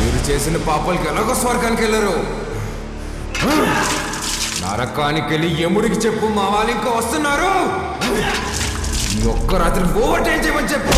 మీరు చేసిన పాపాలకి ఎలాగో స్వర్గానికి వెళ్ళరు. నరకానికి వెళ్ళి యముడికి చెప్పు, మా వాళ్ళు ఇంకా వస్తున్నారు. ఈ ఒక్క రాత్రి ఓవర్ టైం చేయమని చెప్పు.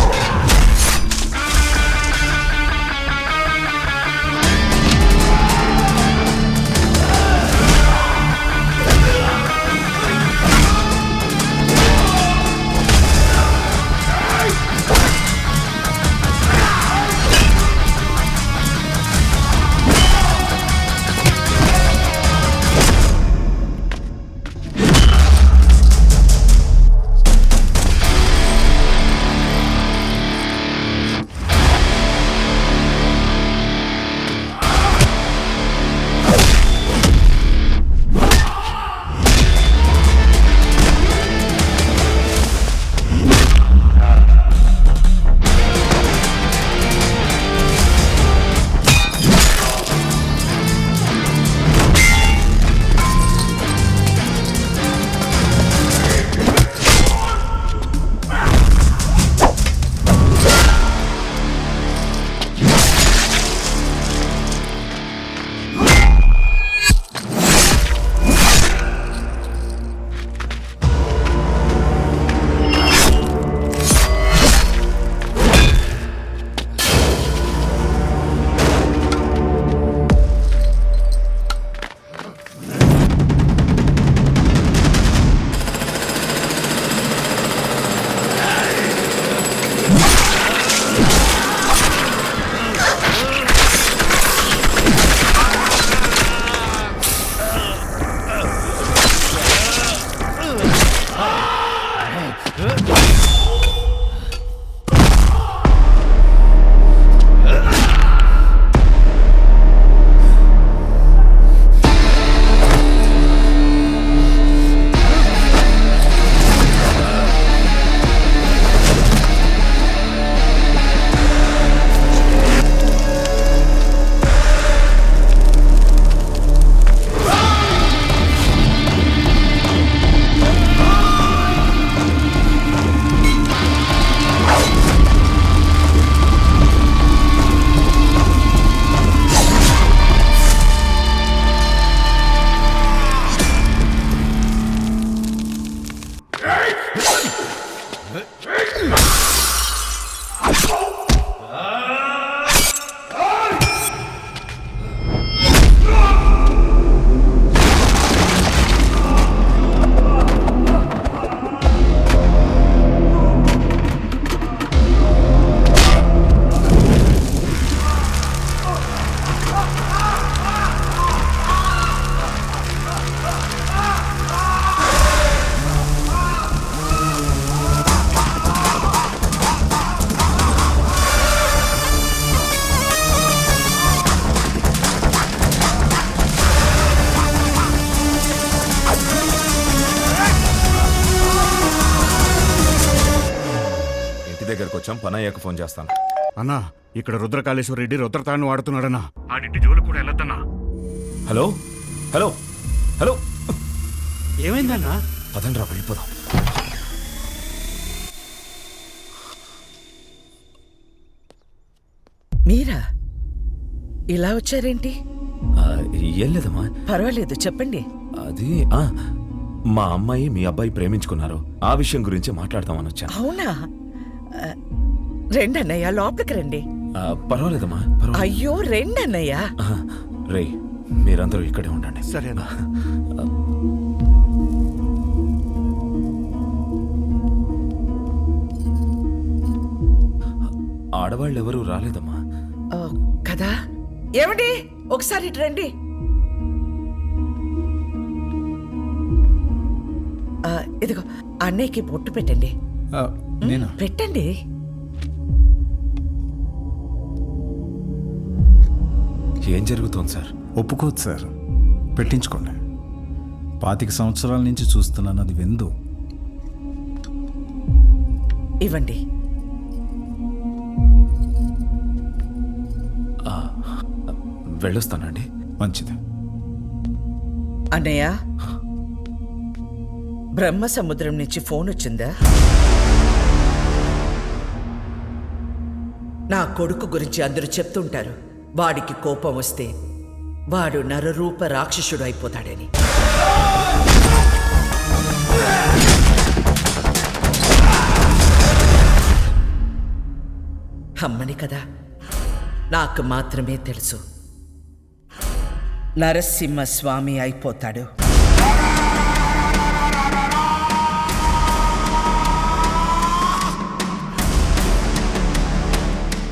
దగ్గరకు వచ్చాం, పని అయ్యాక ఫోన్ చేస్తాను. అన్నా, ఇక్కడ రుద్రకాళేశ్వర రెడ్డి రుద్రతాన్ని వాడుతున్నాడన్నా. ఆడింటి జోలు కూడా వెళ్ళొద్దన్నా. హలో హలో హలో, ఏమైందన్నా? పదండ్రా వెళ్ళిపోదాం. మీరా ఇలా వచ్చారేంటి? ఏం లేదమ్మా. పర్వాలేదు, చెప్పండి. అది మా అమ్మాయి మీ అబ్బాయి ప్రేమించుకున్నారు. ఆ విషయం గురించి మాట్లాడదామని వచ్చాను. అవునా? రెండన్నయ్య, లోపలికి రండి. పర్వాలేదమ్మా. అయ్యో, రెండన్నయ్య. రే, మీరందరూ ఇక్కడే ఉండండి. సరేనా? ఆడవాళ్ళు ఎవరూ రాలేదమ్మా. కదా? ఏమండి, ఒకసారి ఇటు రండి. ఇదిగో అన్నయ్యకి బొట్టు పెట్టండి. పెట్టండి. ఏం జరుగుతోంది సార్? ఒప్పుకోదు సార్, పెట్టించుకోండి. 25 సంవత్సరాల నుంచి చూస్తున్నాను, అది విందు. ఇవ్వండి. వెళ్ళొస్తానండి. మంచిది. అన్నయ్య, బ్రహ్మ సముద్రం నుంచి ఫోన్ వచ్చిందా? నా కొడుకు గురించి అందరూ చెప్తుంటారు, వాడికి కోపం వస్తే వాడు నరరూప రాక్షసుడు అయిపోతాడని. అమ్మని కదా, నాకు మాత్రమే తెలుసు. నరసింహస్వామి అయిపోతాడు.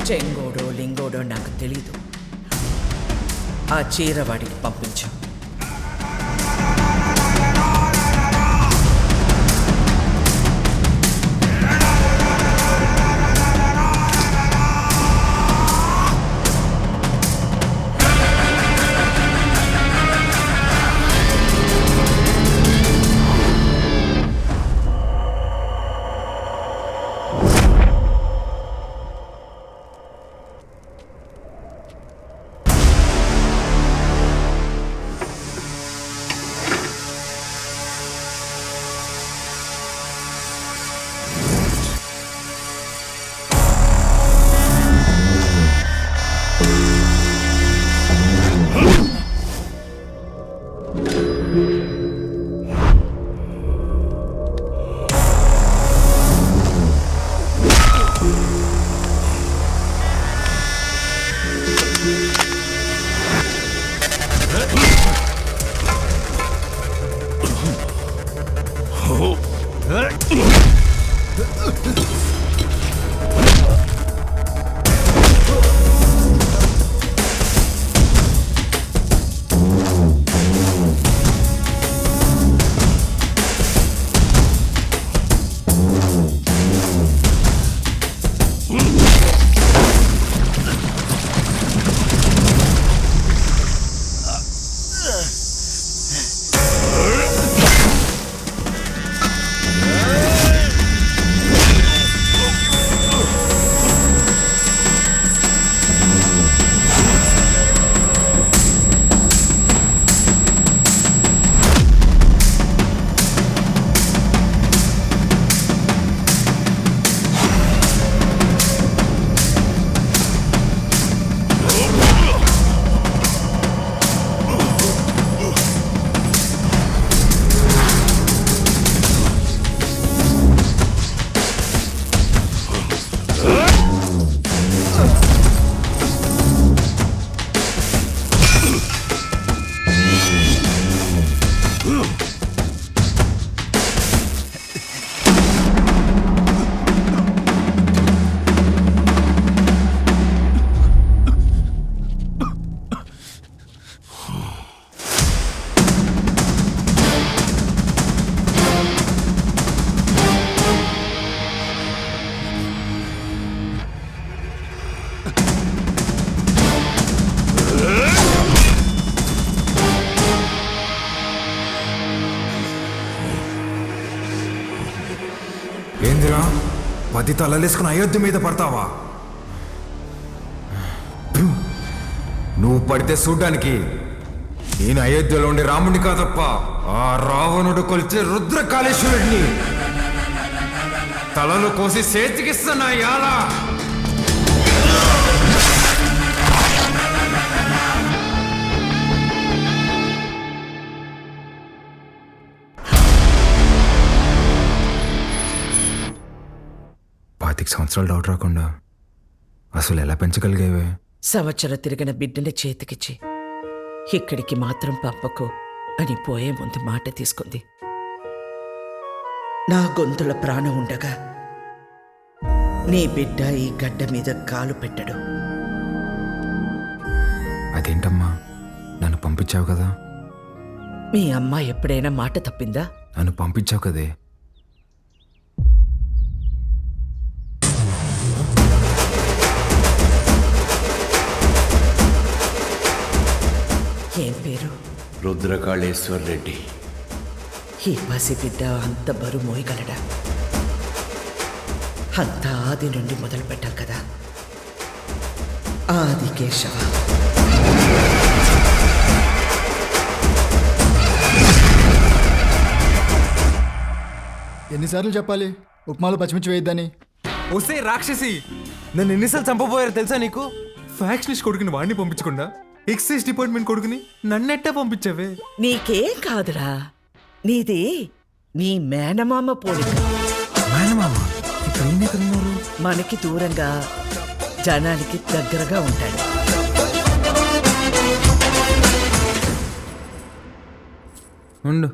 చెంగోడో లింగోడో నాకు తెలీదు. ఆ చీర వాడికి పంపించు. ఏందిరా 10 తలలేసుకుని అయోధ్య మీద పడతావా? నువ్వు పడితే చూడ్డానికి నేను అయోధ్యలో ఉండే రాముడిని కాదప్ప, ఆ రావణుడు కొలిచే రుద్రకాళేశ్వరుడిని. తలలు కోసి చేతికిస్తున్నా యాలా. 25 సంవత్సరాలు డౌట్ రాకుండా అసలు ఎలా పెంచగలిగేవే? సంవత్సరం తిరిగిన బిడ్డని చేతికిచ్చి ఇక్కడికి మాత్రం పంపకు అని పోయే ముందు మాట తీసుకుంది. నా గొంతుల ప్రాణం ఉండగా నీ బిడ్డ ఈ గడ్డ మీద కాలు పెట్టడు. అదేంటమ్మా, నన్ను పంపించావు కదా? మీ అమ్మ ఎప్పుడైనా మాట తప్పిందా? నన్ను పంపించావు కదే. ఏం పేరు? రుద్రకాళేశ్వర్ రెడ్డి. ఈ పసిబిడ్డ అంత బరువు మోయగలడా? అంత ఆది నుండి మొదలు పెట్టాలి కదా. ఆది కేశవ. ఎన్నిసార్లు చెప్పాలి ఉప్మాలో పచ్చిమిర్చి వేయద్దని? వస్తే రాక్షసి, నన్ను ఎన్నిసార్లు చంపబోయారో తెలుసా నీకు? ఫ్యాక్షనిస్ట్ కొడుకుని వాడిని పంపించకుండా ఎక్సైజ్ డిపార్ట్మెంట్ కొడుకుని నన్నెట్టా పంపించావే? నీకేం కాదురా, నీది నీ మేనమామ పోలిక. మేనమామ ఇక్కడ ఎక్కడున్నారు? మనకి దూరంగా, జనానికి దగ్గరగా ఉంటాడు. ఉండు.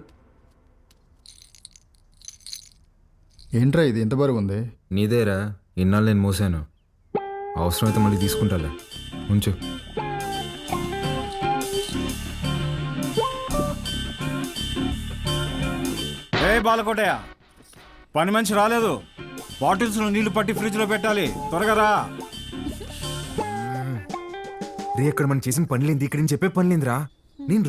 ఏంట్రా ఇది ఎంత బరువు ఉంది? నీదేరా, ఇన్నాళ్ళు నేను మోసాను. అవసరమైతే మళ్ళీ తీసుకుంటాలే, ఉంచు. బాలకోటయ్య, పని మనిషి రాలేదు. బాటిల్స్ నీళ్లు పట్టి ఫ్రిడ్జ్ లో పెట్టాలి, త్వరగా రా. రే, అక్కడ మనం చేసిన పనిలేంది, ఇక్కడ నేను చెప్పే పనిలేందిరా. నేను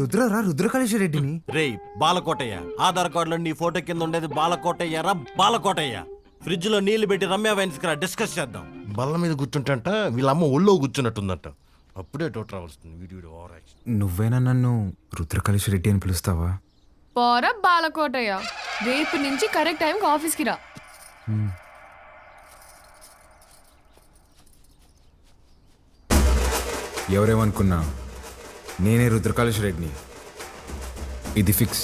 రుద్రకాళేశ్వర రెడ్డిని. రే బాలకోటయ్య, ఆధార్ కార్డులో నీ ఫోటో కింద ఉండేది బాలకోటయ్య రా. బాలకోటయ్య, ఫ్రిడ్జ్ లో నీళ్లు పెట్టి రమ్య వైన్స్ కి డిస్కస్ చేద్దాం. బల్ల మీద కూర్చుంటంట, వీళ్ళమ్మ ఒళ్ళో కూర్చున్నట్టుందంట. అప్పుడే డౌట్ రావాల్సింది. వీడియో నువ్వేనా నన్ను రుద్రకాళేశ్వర రెడ్డి అని పిలుస్తావా? పోర బాలకోటయ్య, రేపు నుంచి కరెక్ట్ టైంకి ఆఫీస్కి రా. ఎవరేమనుకున్నా నేనే రుద్రకాళేశ్వర రెడ్డిని. ఇది ఫిక్స్.